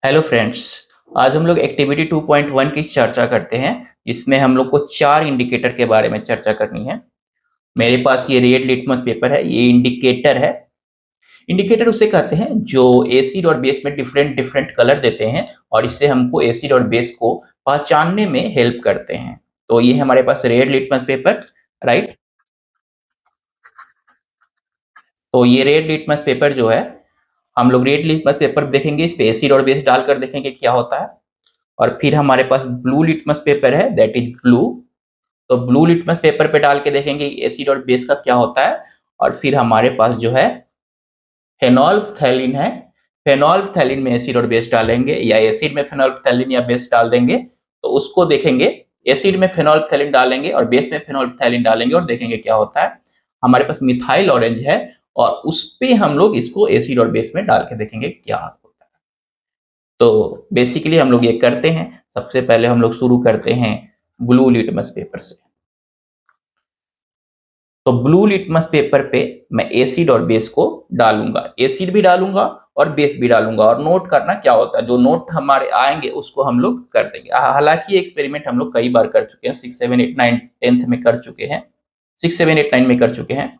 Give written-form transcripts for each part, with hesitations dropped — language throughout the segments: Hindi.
Hello friends. आज हम लोग एक्टिविटी 2.1 की चर्चा करते हैं, जिसमें हम लोग को 4 इंडिकेटर के बारे में चर्चा करनी है। मेरे पास ये रेड लिटमस पेपर है, ये इंडिकेटर है। इंडिकेटर उसे कहते हैं जो एसिड और बेस में डिफरेंट डिफरेंट कलर देते हैं और इससे हमको एसिड और बेस को पहचानने में हेल्प करते हैं। तो ये है हमारे पास रेड लिटमस पेपर, राइट। तो ये रेड लिटमस पेपर जो है, हम लोग रेड लिटमस पेपर देखेंगे, इस पे एसिड और बेस डालकर देखेंगे क्या होता है। और फिर हमारे पास ब्लू लिटमस पेपर है, दैट इज ब्लू। तो ब्लू लिटमस पेपर पे डाल के देखेंगे एसिड और बेस का क्या होता है। और फिर हमारे पास जो है फेनोल्फथैलीन है। फेनोल्फथैलीन में एसिड और बेस डालेंगे, या एसिड में फेनोल्फथैलीन या बेस डाल देंगे, तो उसको देखेंगे। एसिड में फेनोल्फथैलीन डालेंगे और बेस में फेनोल्फथैलीन डालेंगे और देखेंगे क्या होता है। हमारे पास मिथाइल ऑरेंज है, और उस पे हम लोग इसको एसिड और बेस में डाल के देखेंगे क्या होता है। तो बेसिकली हम लोग ये करते हैं। सबसे पहले हम लोग शुरू करते हैं ब्लू लिटमस पेपर से। तो ब्लू लिटमस पेपर पे मैं एसिड और बेस को डालूंगा, एसिड भी डालूंगा और बेस भी डालूंगा, और नोट करना क्या होता है। जो नोट हमारे आएंगे उसको हम लोग कर देंगे। हालांकि एक्सपेरिमेंट हम लोग कई बार कर चुके हैं, 6, 7, 8, 9, 10th में कर चुके हैं, 6, 7, 8, 9 में कर चुके हैं।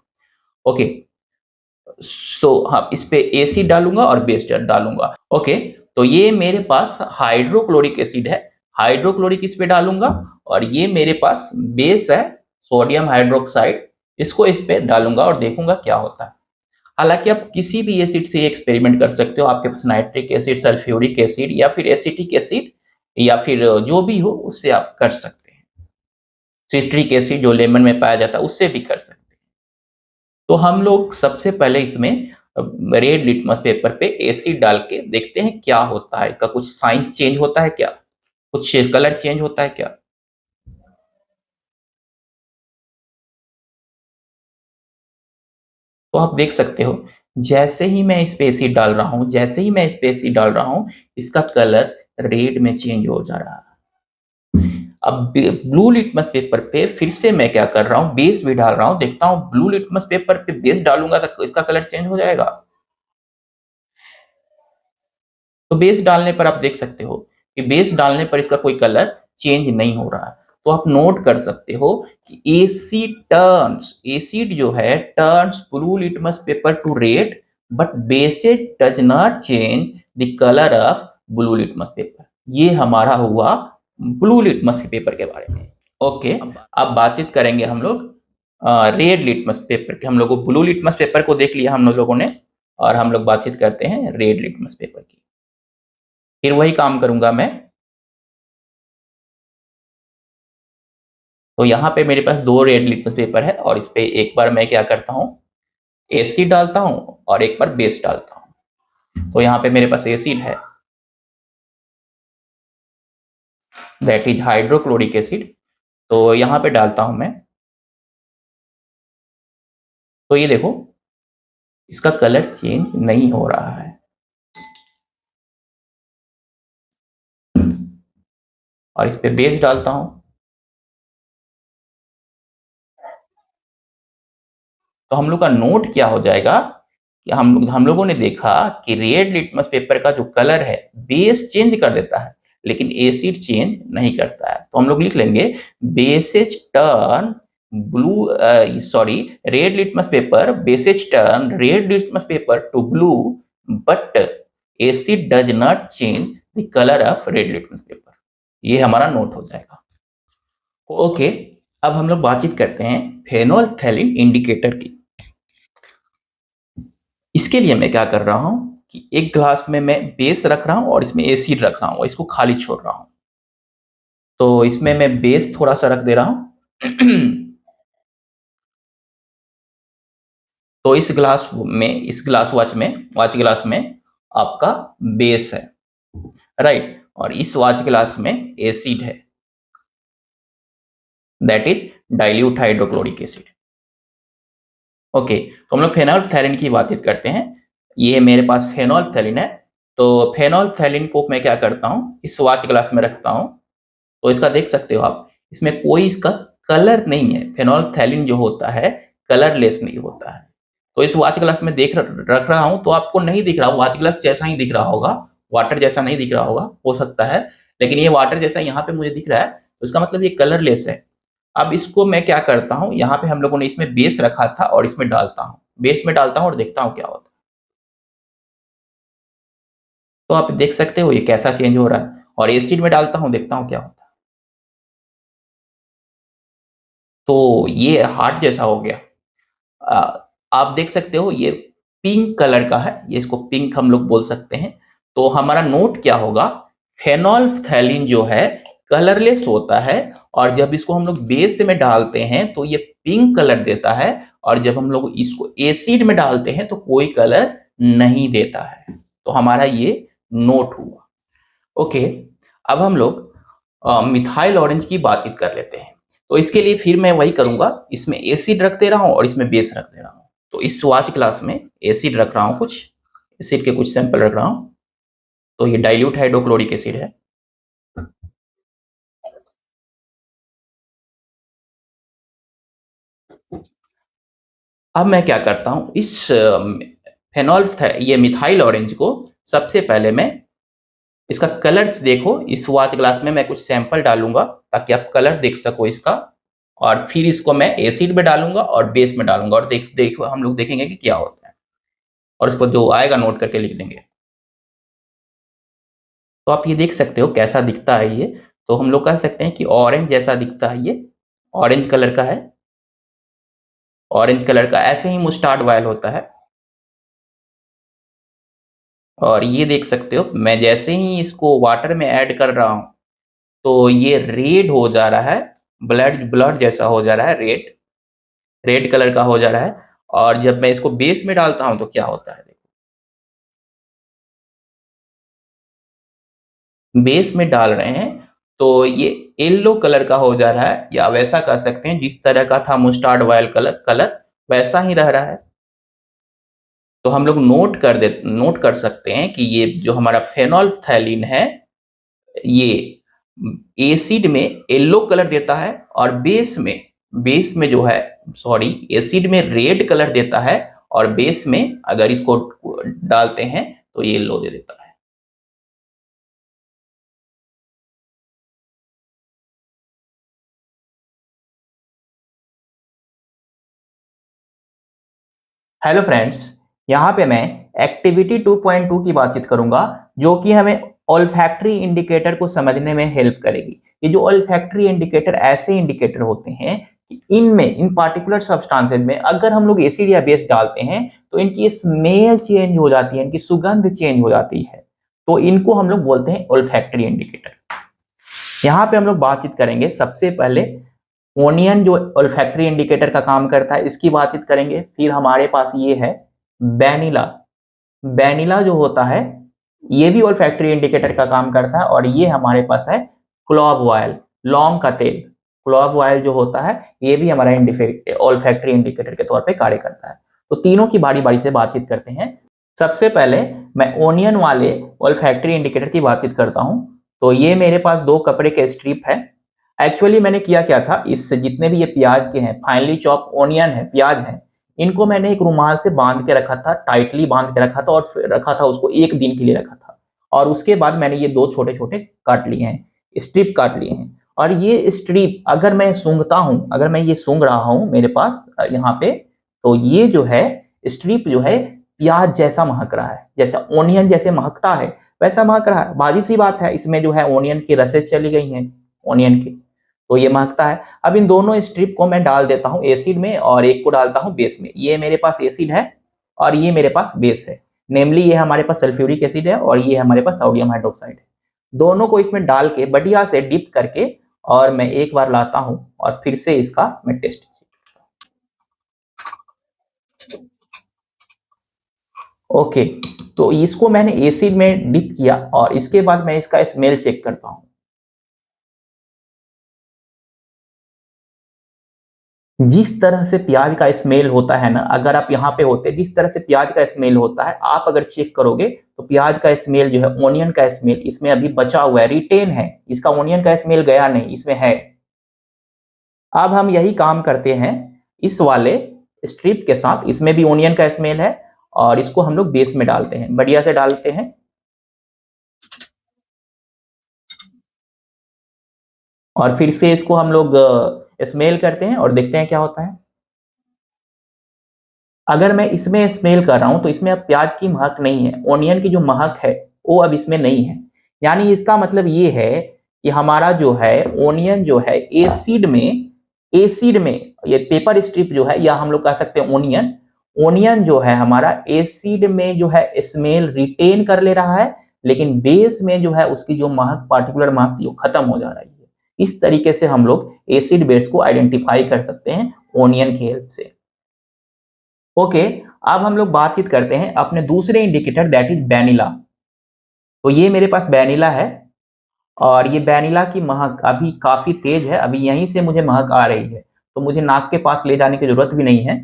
ओके, सो हाँ, इस पे एसिड डालूंगा और बेस डालूंगा। ओके, तो ये मेरे पास हाइड्रोक्लोरिक एसिड है, हाइड्रोक्लोरिक इस पे डालूंगा। और ये मेरे पास बेस है, सोडियम हाइड्रोक्साइड, इसको इस पे डालूंगा और देखूंगा क्या होता है। हालांकि आप किसी भी एसिड से एक्सपेरिमेंट कर सकते हो, आपके पास नाइट्रिक एसिड, सल्फ्यूरिक एसिड या फिर एसिटिक एसिड या फिर जो भी हो, उससे आप कर सकते हैं। सिट्रिक एसिड जो लेमन में पाया जाता है, उससे भी कर सकते हैं। तो हम लोग सबसे पहले इसमें रेड लिटमस पेपर पे एसिड डाल के देखते हैं क्या होता है। इसका कुछ साइन चेंज होता है क्या, कुछ कलर चेंज होता है क्या। तो आप देख सकते हो, जैसे ही मैं इस पे एसिड डाल रहा हूँ, जैसे ही मैं इस पे एसिड डाल रहा हूँ, इसका कलर रेड में चेंज हो जा रहा है। अब ब्लू लिटमस पेपर पे फिर से मैं क्या कर रहा हूँ, बेस भी डाल रहा हूँ। देखता हूँ ब्लू लिटमस पेपर पे बेस डालूंगा तो इसका कलर चेंज हो जाएगा। तो बेस डालने पर आप देख सकते हो कि बेस डालने पर इसका कोई कलर चेंज नहीं हो रहा है। तो आप नोट कर सकते हो कि एसिड जो है turns blue litmus paper two red, but basis does not change the colour of blue litmus paper. ये हमारा हुआ ब्लू लिटमस पेपर के बारे में। ओके, अब बातचीत करेंगे हम लोग रेड लिटमस पेपर के। हम लोग ब्लू लिटमस पेपर को देख लिया हम लोगों ने, और हम लोग बातचीत करते हैं रेड लिटमस पेपर की। फिर वही काम करूंगा मैं। तो यहाँ पे मेरे पास 2 रेड लिटमस पेपर है, और इस पे एक बार मैं क्या करता हूँ, एसिड डालता हूँ और एक बार बेस डालता हूँ। तो यहाँ पे मेरे पास एसिड है, दैट इज हाइड्रोक्लोरिक एसिड। तो यहाँ पे डालता हूँ मैं। तो ये देखो, इसका कलर चेंज नहीं हो रहा है। और इस पे बेस डालता हूँ। तो हम लोग का नोट क्या हो जाएगा कि हम लोगों ने देखा कि रेड लिटमस पेपर का जो कलर है, बेस चेंज कर देता है लेकिन एसिड चेंज नहीं करता है। तो हम लोग लिख लेंगे bases turn blue, sorry, red litmus paper bases turn red litmus paper two blue, but acid does not change the colour of red litmus paper. ये हमारा नोट हो जाएगा। ओके, अब हम लोग बातचीत करते हैं फेनोल्फथैलीन इंडिकेटर की। इसके लिए मैं क्या कर रहा हूँ कि एक ग्लास में मैं बेस रख रहा हूँ और इसमें एसिड रख रहा हूँ, इसको खाली छोड़ रहा हूँ। तो इसमें मैं बेस थोड़ा सा रख दे रहा हूँ। तो इस ग्लास में, इस ग्लास वाच ग्लास में आपका बेस है, राइट। और इस वाच ग्लास में एसिड है, that is dilute hydrochloric acid. Okay, तो हम लोग फेनोल्फथैलीन की बातचीत करते हैं। ये मेरे पास फेनोल्फथैलीन है। तो फेनोल्फथैलीन को मैं क्या करता हूँ, इस वाच ग्लास में रखता हूँ। तो इसका देख सकते हो आप, इसमें कोई इसका कलर नहीं है। फेनोल्फथैलीन जो होता है कलरलेस नहीं होता है। तो इस वाच ग्लास में रख रहा हूं, तो आपको नहीं दिख रहा, वाच ग्लास जैसा ही दिख रहा होगा, वाटर जैसा नहीं दिख रहा होगा, हो सकता है, लेकिन ये वाटर जैसा यहाँ पे मुझे दिख रहा है, तो इसका मतलब ये कलरलेस है। अब इसको मैं क्या करता हूँ, यहाँ पे हम लोगों ने इसमें बेस रखा था और इसमें डालता हूँ, बेस में डालता हूँ और देखता हूँ क्या होता है। तो आप देख सकते हो ये कैसा चेंज हो रहा है, और एसिड में डालता हूँ, देखता हूँ क्या होता है। तो ये हार्ट जैसा हो गया। आप देख सकते हो ये पिंक कलर का है, ये इसको पिंक हम लोग बोल सकते हैं। तो हमारा नोट क्या होगा, फेनोल्फथैलीन जो है कलरलेस होता है, और जब इसको हम लोग बेस में डालते हैं तो ये पिंक कलर देता है, और जब हम लोग इसको एसिड में डालते हैं तो कोई कलर नहीं देता है। तो हमारा ये नोट हुआ। ओके, अब हम लोग मिथाइल ऑरेंज की बातचीत कर लेते हैं। तो इसके लिए फिर मैं वही करूंगा, इसमें एसिड रख दे रहा हूँ और इसमें बेस रख दे रहा हूँ। तो इस वाच क्लास में एसिड रख रहा हूँ, कुछ एसिड के कुछ सैंपल रख रहा हूँ। तो ये डाइल्यूट हाइड्रोक्लोरिक एसिड है। अब मैं क्या करता हूँ, इस फेनॉल ये मिथाइल ऑरेंज को सबसे पहले मैं इसका कलर देखो, इस वाच ग्लास में मैं कुछ सैंपल डालूंगा ताकि आप कलर देख सको इसका, और फिर इसको मैं एसिड में डालूंगा और बेस में डालूंगा, और देख हम लोग देखेंगे कि क्या होता है, और इसको जो आएगा नोट करके लिख देंगे। तो आप ये देख सकते हो कैसा दिखता है ये। तो हम लोग कह सकते हैं कि ऑरेंज जैसा दिखता है ये, ऑरेंज कलर का है। ऑरेंज कलर का ऐसे ही मुस्टार्ड वायल होता है। और ये देख सकते हो मैं जैसे ही इसको वाटर में ऐड कर रहा हूँ तो ये रेड हो जा रहा है, ब्लड ब्लड जैसा हो जा रहा है, रेड रेड कलर का हो जा रहा है। और जब मैं इसको बेस में डालता हूँ तो क्या होता है, बेस में डाल रहे हैं तो ये येलो कलर का हो जा रहा है, या वैसा कह सकते हैं जिस तरह का था मुस्टार्ड ऑयल कलर कलर वैसा ही रह रहा है। तो हम लोग नोट कर सकते हैं कि ये जो हमारा फेनोल्फथैलीन है, ये एसिड में येलो कलर देता है, और बेस में जो है, सॉरी, एसिड में रेड कलर देता है, और बेस में अगर इसको डालते हैं तो ये येलो दे देता है। हेलो फ्रेंड्स, यहाँ पे मैं एक्टिविटी 2.2 की बातचीत करूंगा, जो कि हमें ओल्फैक्टरी इंडिकेटर को समझने में हेल्प करेगी। ये जो ओल्फैक्टरी इंडिकेटर ऐसे इंडिकेटर होते हैं कि इनमें इन पार्टिकुलर सब्सटेंसेस में अगर हम लोग एसिड या बेस डालते हैं तो इनकी स्मेल चेंज हो जाती है, इनकी सुगंध चेंज हो जाती है। तो इनको हम लोग बोलते हैं ओल्फैक्टरी इंडिकेटर। यहाँ पे हम लोग बातचीत करेंगे सबसे पहले ओनियन जो ओल्फैक्टरी इंडिकेटर का काम करता है, इसकी बातचीत करेंगे। फिर हमारे पास ये है वैनिला। वैनिला जो होता है ये भी ओल्फैक्टरी इंडिकेटर का काम करता है। और ये हमारे पास है क्लोव ऑयल, लौंग का तेल। क्लोव ऑयल जो होता है ये भी हमारा ओल्फैक्टरी इंडिकेटर के तौर पे कार्य करता है। तो तीनों की बारी बारी से बातचीत करते हैं। सबसे पहले मैं ओनियन वाले ओल्फैक्टरी इंडिकेटर की बातचीत करता हूं। तो ये मेरे पास 2 कपड़े के स्ट्रिप है। एक्चुअली मैंने किया क्या था, इस जितने भी ये प्याज के हैं, फाइनली चॉप ओनियन है, प्याज है, इनको मैंने एक रुमाल से बांध के रखा था, टाइटली बांध के रखा था, और फिर रखा था उसको 1 दिन के लिए रखा था। और उसके बाद मैंने ये 2 छोटे छोटे काट लिए हैं, स्ट्रिप काट लिए हैं। और ये स्ट्रिप अगर मैं सूंघता हूं, अगर मैं ये सूंघ रहा हूं मेरे पास यहाँ पे, तो ये जो है स्ट्रिप जो है प्याज जैसा महक रहा है, जैसा ओनियन जैसे महकता है वैसा महक रहा है। वाजिब सी बात है, इसमें जो है ओनियन की रसें चली गई हैं, ओनियन की, तो ये महकता है। अब इन दोनों स्ट्रिप को मैं डाल देता हूं एसिड में, और एक को डालता हूं बेस में। ये मेरे पास एसिड है और ये मेरे पास बेस है। नेमली ये हमारे पास सल्फ्यूरिक एसिड है और ये हमारे पास सोडियम हाइड्रोक्साइड है। दोनों को इसमें डाल के बढ़िया से डिप करके और मैं एक बार लाता हूं और फिर से इसका मैं टेस्ट। ओके, तो इसको मैंने एसिड में डिप किया और इसके बाद मैं इसका स्मेल चेक करता हूं। जिस तरह से प्याज का स्मेल होता है ना, अगर आप यहाँ पे होते, जिस तरह से प्याज का स्मेल होता है, आप अगर चेक करोगे तो प्याज का स्मेल जो है, ओनियन का स्मेल इसमें अभी बचा हुआ है, रिटेन है। इसका ओनियन का स्मेल गया नहीं, इसमें है। अब हम यही काम करते हैं इस वाले स्ट्रिप के साथ। इसमें भी ओनियन का स्मेल है और इसको हम लोग बेस में डालते हैं, बढ़िया से डालते हैं। और फिर से इसको हम लोग स्मेल करते हैं और देखते हैं क्या होता है। अगर मैं इसमें स्मेल कर रहा हूं तो इसमें अब प्याज की महक नहीं है, ओनियन की जो महक है वो अब इसमें नहीं है। यानी इसका मतलब ये है कि हमारा जो है ओनियन जो है एसिड में ये पेपर स्ट्रिप जो है, या हम लोग कह सकते हैं ओनियन, ओनियन जो है हमारा एसिड में जो है स्मेल रिटेन कर ले रहा है, लेकिन बेस में जो है उसकी जो महक, पार्टिकुलर महक थी, वो खत्म हो जा रही है। इस तरीके से हम लोग एसिड बेस को आइडेंटिफाई कर सकते हैं ओनियन की हेल्प से। ओके, अब हम लोग बातचीत करते हैं अपने दूसरे इंडिकेटर, दैट इज वैनिला। तो ये मेरे पास वैनिला है और ये वैनिला की महक अभी काफी तेज है, अभी यहीं से मुझे महक आ रही है, तो मुझे नाक के पास ले जाने की जरूरत भी नहीं है।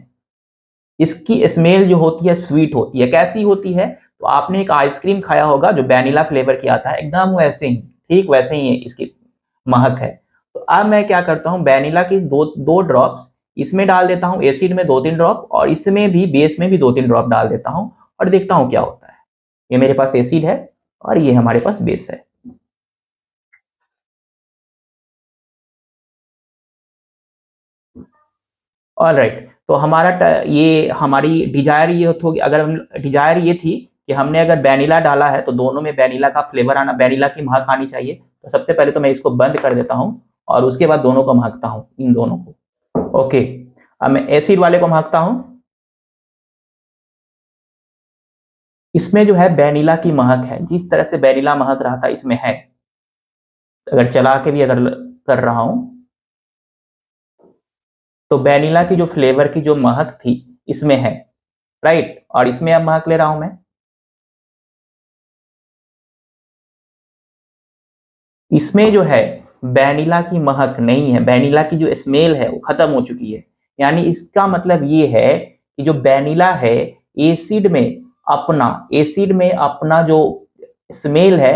इसकी स्मेल जो होती है स्वीट होती है। कैसी होती है? तो आपने एक आइसक्रीम खाया होगा जो वैनिला फ्लेवर की आता है, एकदम वैसे ही, ठीक वैसे ही है इसकी महक है। तो अब मैं क्या करता हूँ, वैनिला की दो दो ड्रॉप्स इसमें डाल देता हूँ, एसिड में 2-3 ड्रॉप, और इसमें भी बेस में भी 2-3 ड्रॉप डाल देता हूँ और देखता हूँ क्या होता है। ये मेरे पास एसिड है और ये हमारे पास बेस है। ऑल राइट, तो ये हमारी डिजायर ये होगी, अगर हम डिजायर ये थी कि हमने अगर वैनिला डाला है तो दोनों में वैनिला का फ्लेवर आना, वैनिला की महक आनी चाहिए। तो सबसे पहले तो मैं इसको बंद कर देता हूँ और उसके बाद दोनों को महकता हूँ, इन दोनों को। ओके, अब मैं एसिड वाले को महकता हूँ। इसमें जो है वैनिला की महक है, जिस तरह से वैनिला महक रहा था इसमें है। अगर चला के भी अगर कर रहा हूं तो वैनिला की जो फ्लेवर की जो महक थी इसमें है, राइट। और इसमें अब महक ले रहा हूं मैं, इसमें जो है वैनिला की महक नहीं है, वैनिला की जो स्मेल है वो खत्म हो चुकी है। यानी इसका मतलब ये है कि जो वैनिला है एसिड में एसिड में अपना जो स्मेल है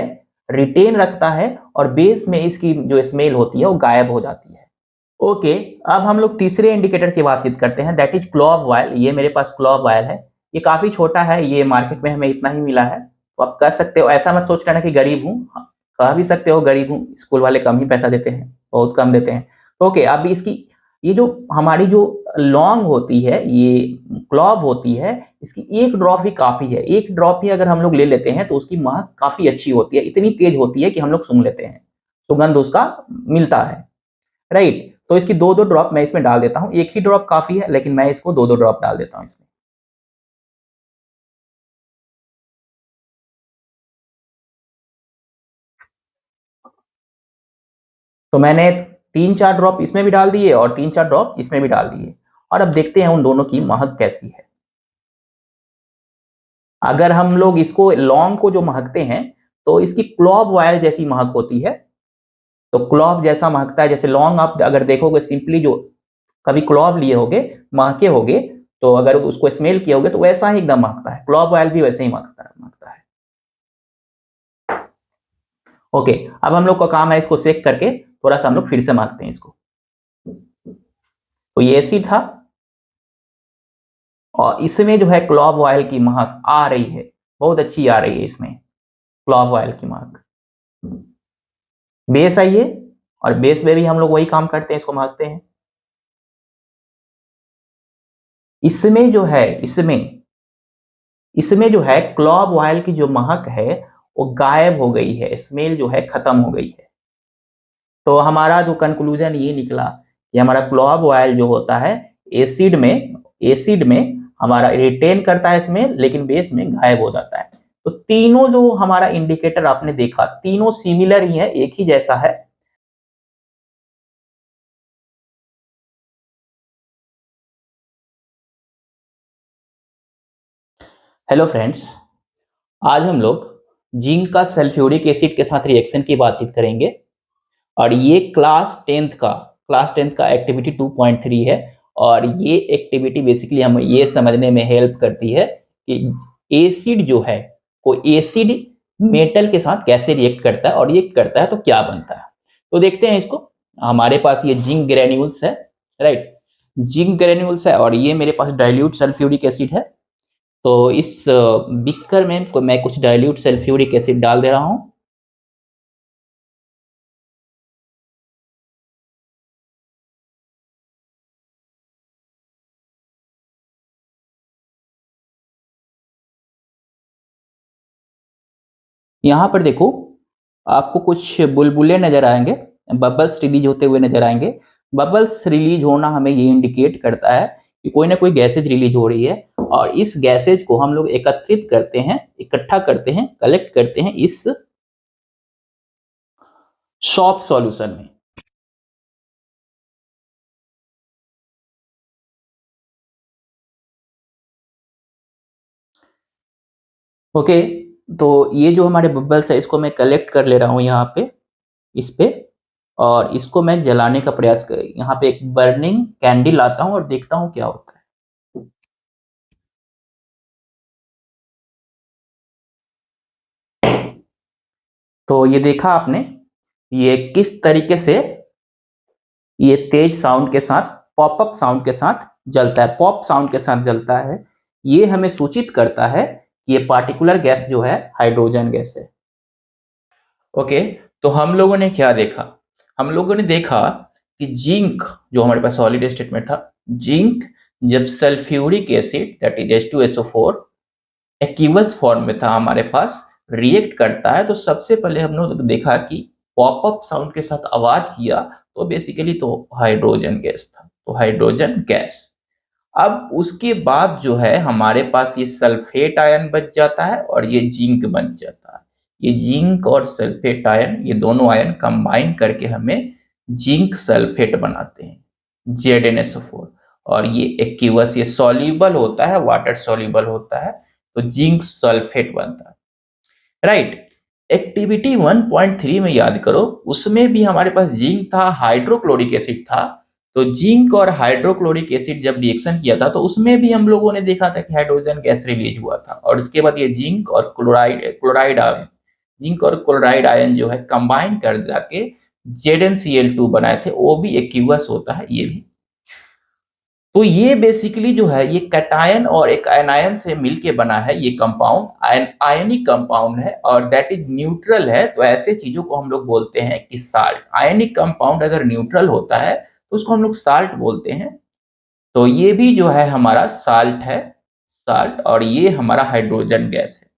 रिटेन रखता है, और बेस में इसकी जो स्मेल होती है वो गायब हो जाती है। ओके, अब हम लोग तीसरे इंडिकेटर की बातचीत करते हैं, दैट इज क्लॉव वायल। ये मेरे पास क्लॉव वायल है, ये काफी छोटा है, ये मार्केट में हमें इतना ही मिला है। तो आप कह सकते हो, ऐसा मत सोच लेना कि गरीब हूँ, कह भी सकते हो गरीब हूँ, स्कूल वाले कम ही पैसा देते हैं, बहुत कम देते हैं। ओके, अब इसकी ये जो हमारी जो लॉन्ग होती है, ये क्लॉव होती है, इसकी एक ड्रॉप ही काफी है। एक ड्रॉप ही अगर हम लोग ले लेते हैं तो उसकी महक काफी अच्छी होती है, इतनी तेज होती है कि हम लोग सूंघ लेते हैं, सुगंध उसका मिलता है, राइट। तो इसकी दो दो ड्रॉप मैं इसमें डाल देता हूँ, एक ही ड्रॉप काफी है लेकिन मैं इसको दो दो ड्रॉप डाल देता हूँ इसमें। तो मैंने 3-4 ड्रॉप इसमें भी डाल दिए और 3-4 ड्रॉप इसमें भी डाल दिए, और अब देखते हैं उन दोनों की महक कैसी है। अगर हम लोग इसको लौंग को जो महकते हैं तो इसकी क्लॉव ऑयल जैसी महक होती है। तो क्लॉव जैसा महकता है, जैसे लौंग आप अगर देखोगे सिंपली, जो कभी क्लॉव लिए होगे, महके होगे, तो अगर उसको स्मेल किए होगे तो वैसा ही एकदम महकता है, क्लॉव ऑयल भी वैसे ही महकता है। ओके, अब हम लोग का काम है इसको सेक करके थोड़ा सा हम लोग फिर से महकते हैं इसको। तो ये एसिड था और इसमें जो है क्लॉव ऑयल की महक आ रही है, बहुत अच्छी आ रही है इसमें क्लॉव ऑयल की महक। बेस आई है और बेस में भी हम लोग वही काम करते हैं, इसको महकते हैं। इसमें जो है इसमें जो है क्लॉव ऑयल की जो महक है वो गायब हो गई है, स्मेल जो है खत्म हो गई है। तो हमारा जो कंक्लूजन ये निकला कि हमारा क्लॉव ऑयल जो होता है एसिड में हमारा रिटेन करता है इसमें, लेकिन बेस में गायब हो जाता है। तो तीनों जो हमारा इंडिकेटर आपने देखा, तीनों सिमिलर ही है, एक ही जैसा है। हेलो फ्रेंड्स, आज हम लोग जिंक का सल्फ्यूरिक एसिड के साथ रिएक्शन की बातचीत करेंगे। और ये क्लास टेंथ का एक्टिविटी 2.3 है। और ये एक्टिविटी बेसिकली हमें ये समझने में हेल्प करती है कि एसिड जो है, कोई एसिड मेटल के साथ कैसे रिएक्ट करता है, और रिएक्ट करता है तो क्या बनता है। तो देखते हैं इसको। हमारे पास ये जिंक ग्रेन्यूल्स है, राइट, जिंक ग्रेन्यूल्स है, और ये मेरे पास डाइल्यूट सल्फ्यूरिक एसिड है। तो इस बिकर में मैं कुछ डाइल्यूट सल्फ्यूरिक एसिड डाल दे रहा हूं। यहाँ पर देखो, आपको कुछ बुलबुले नज़र आएँगे, बबल्स रिलीज़ होते हुए नज़र आएँगे। बबल्स रिलीज़ होना हमें ये इंडिकेट करता है कि कोई ना कोई गैसेज रिलीज़ हो रही है और इस गैसेज को हम लोग एकत्रित करते हैं, इकट्ठा करते हैं, कलेक्ट करते हैं इस सॉफ्ट सॉल्यूशन में। ओके, तो ये जो हमारे बबल्स है इसको मैं कलेक्ट कर ले रहा हूँ यहाँ पे, इस पे, और इसको मैं जलाने का प्रयास कर यहाँ पे एक बर्निंग कैंडल लाता हूँ और देखता हूँ क्या होता है। तो ये देखा आपने, ये किस तरीके से ये तेज साउंड के साथ, पॉप अप साउंड के साथ जलता है, पॉप साउंड के साथ जलता है। ये हमें सूचित करता है कि ये पार्टिकुलर गैस जो है हाइड्रोजन गैस है। ओके, तो हम लोगों ने क्या देखा? हम लोगों ने देखा कि जिंक जो हमारे पास सॉलिड स्टेट में था, जिंक जब sulphuric acid that is H2SO4 aqueous form में था हमारे पास, रिएक्ट करता है, तो सबसे पहले हम लोग देखा कि पॉप अप साउंड के साथ आवाज किया, तो बेसिकली तो हाइड्रोजन गैस था, तो हाइड्रोजन गैस। अब उसके बाद जो है हमारे पास ये सल्फेट आयन बच जाता है और ये जिंक बन जाता है। ये जिंक और सल्फेट आयन, ये दोनों आयन कंबाइन करके हमें जिंक सल्फेट बनाते हैं, ZnSO4। और ये एक्वियस, ये सॉल्यूबल होता है, वाटर सॉल्यूबल होता है, तो जिंक सल्फेट बनता है, राइट। एक्टिविटी 1.3 में याद करो, उसमें भी हमारे पास जिंक था, हाइड्रोक्लोरिक एसिड था। तो जिंक और हाइड्रोक्लोरिक एसिड जब रिएक्शन किया था तो उसमें भी हम लोगों ने देखा था कि हाइड्रोजन गैस रिलीज हुआ था, और उसके बाद ये जिंक और क्लोराइड आयन, जिंक और क्लोराइड आयन जो है कंबाइन कर जाके ZnCl2 बनाए थे, वो भी एक्वियस होता है ये भी। तो ये बेसिकली जो है ये कैटायन और एक एनायन से मिलके बना है ये कंपाउंड, आयनिक कंपाउंड है और दैट इज न्यूट्रल है, तो ऐसे चीजों को हम लोग बोलते हैं कि साल्ट। आयनिक कंपाउंड अगर न्यूट्रल होता है तो उसको हम लोग साल्ट बोलते हैं। तो ये भी जो है हमारा साल्ट है, साल्ट, और ये हमारा हाइड्रोजन गैस है।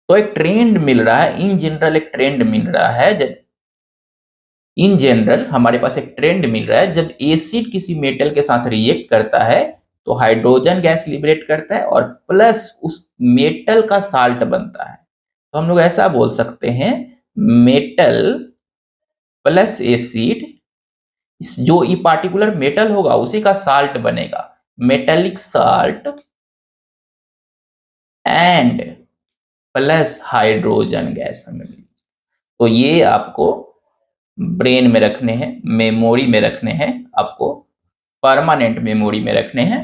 तो एक ट्रेंड मिल रहा है, इन जनरल एक ट्रेंड मिल रहा है, जब इन जनरल हमारे पास एक ट्रेंड मिल रहा है, जब एसिड किसी मेटल के साथ रिएक्ट करता है तो हाइड्रोजन गैस लिबरेट करता है और प्लस उस मेटल का साल्ट बनता है। तो हम लोग ऐसा बोल सकते हैं, मेटल प्लस एसिड, जो ये पार्टिकुलर मेटल होगा उसी का साल्ट बनेगा, metallic salt and plus hydrogen gas हमें मिली। तो ये आपको ब्रेन में रखने हैं, मेमोरी में रखने हैं, आपको परमानेंट मेमोरी में रखने हैं।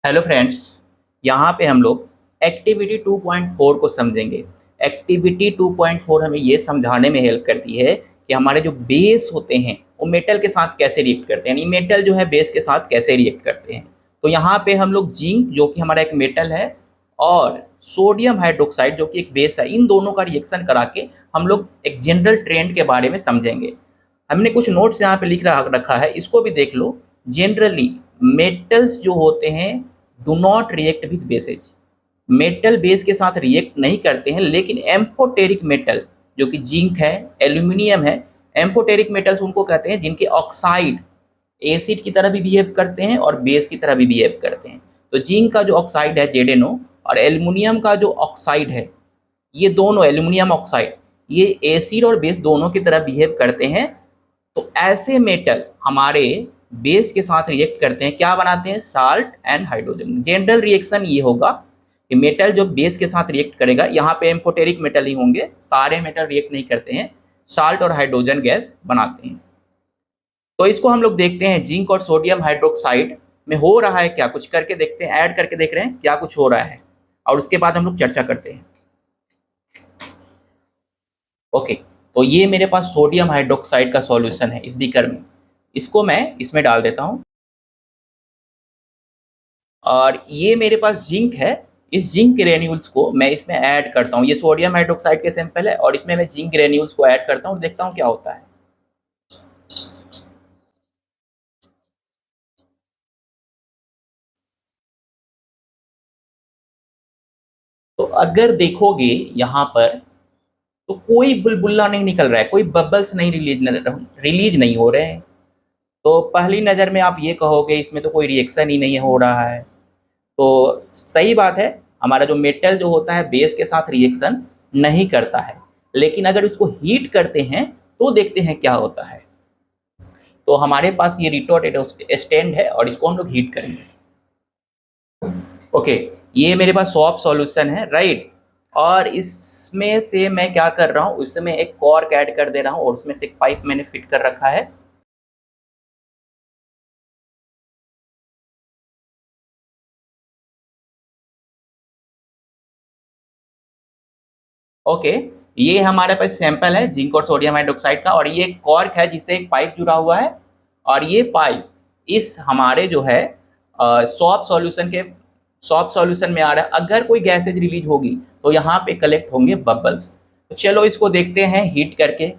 हेलो फ्रेंड्स, यहाँ पे हम लोग एक्टिविटी 2.4 को समझेंगे। एक्टिविटी 2.4 हमें ये समझाने में हेल्प करती है कि हमारे जो बेस होते हैं वो मेटल के साथ कैसे रिएक्ट करते हैं, यानी मेटल जो है बेस के साथ कैसे रिएक्ट करते हैं। तो यहाँ पे हम लोग जिंक जो कि हमारा एक मेटल है और सोडियम हाइड्रोक्साइड जो कि एक बेस है, इन दोनों का रिएक्शन करा के हम लोग एक जनरल ट्रेंड के बारे में समझेंगे। हमने कुछ नोट्स यहाँ पे लिख रखा है, इसको भी देख लो। जनरली मेटल्स जो होते हैं do not react with bases, metal base के साथ रिएक्ट नहीं करते हैं, लेकिन एम्फोटेरिक मेटल जो कि जिंक है, एल्यूमिनियम है, एम्फोटेरिक मेटल्स उनको कहते हैं जिनके ऑक्साइड एसिड की तरह भी बिहेव करते हैं और बेस की तरह भी बिहेव करते हैं। तो जिंक का जो ऑक्साइड है ZnO और एल्यूमिनियम का जो ऑक्साइड है, ये दोनों एल्यूमिनियम ऑक्साइड, ये एसिड और बेस दोनों की तरह बिहेव करते हैं। तो ऐसे मेटल हमारे बेस के साथ रिएक्ट करते हैं, क्या बनाते हैं, salt and hydrogen. General reaction ये होगा कि मेटल जो बेस के साथ रिएक्ट करेगा, यहाँ पे एम्फोटेरिक मेटल ही होंगे, सारे मेटल रिएक्ट नहीं करते हैं, साल्ट और हाइड्रोजन गैस बनाते हैं। तो इसको हम लोग देखते हैं जिंक और सोडियम हाइड्रोक्साइड में हो रहा है क्या, कुछ करके देखते हैं, ऐड करके देख रहे हैं क्या कुछ हो रहा है, और उसके बाद हम लोग चर्चा करते हैं। ओके, तो ये मेरे पास सोडियम हाइड्रोक्साइड का सॉल्यूशन है इस बीकर में, इसको मैं इसमें डाल देता हूँ। और ये मेरे पास जिंक है, इस जिंक ग्रेन्यूल्स को मैं इसमें ऐड करता हूँ, ये सोडियम हाइड्रोक्साइड के सैंपल है और इसमें मैं जिंक ग्रेन्यूल्स को ऐड करता हूँ, देखता हूँ क्या होता है। तो अगर देखोगे यहाँ पर, तो कोई बुलबुला नहीं निकल रहा है, कोई बबल्स नहीं रिलीज नहीं हो रहे हैं। तो पहली नज़र में आप ये कहोगे इसमें तो कोई रिएक्शन ही नहीं हो रहा है। तो सही बात है, हमारा जो मेटल जो होता है बेस के साथ रिएक्शन नहीं करता है, लेकिन अगर उसको हीट करते हैं तो देखते हैं क्या होता है। तो हमारे पास ये रिटोर्ट स्टैंड है और इसको हम लोग हीट करेंगे। ओके, ये मेरे पास सॉफ्ट सॉल्यूशन है, राइट। और इसमें से मैं क्या कर रहा हूँ, उसमें एक कॉर्क ऐड कर दे रहा हूँ और उसमें से एक पाइप मैंने फिट कर रखा है। ओके, ये हमारे पास सैंपल है जिंक और सोडियम हाइड्रोक्साइड का, और ये एक कॉर्क है जिससे एक पाइप जुड़ा हुआ है। और ये पाइप इस हमारे जो है सॉफ्ट सॉल्यूशन में आ रहा है। अगर कोई गैसेज रिलीज होगी तो यहाँ पे कलेक्ट होंगे बबल्स। तो चलो इसको देखते हैं हीट करके।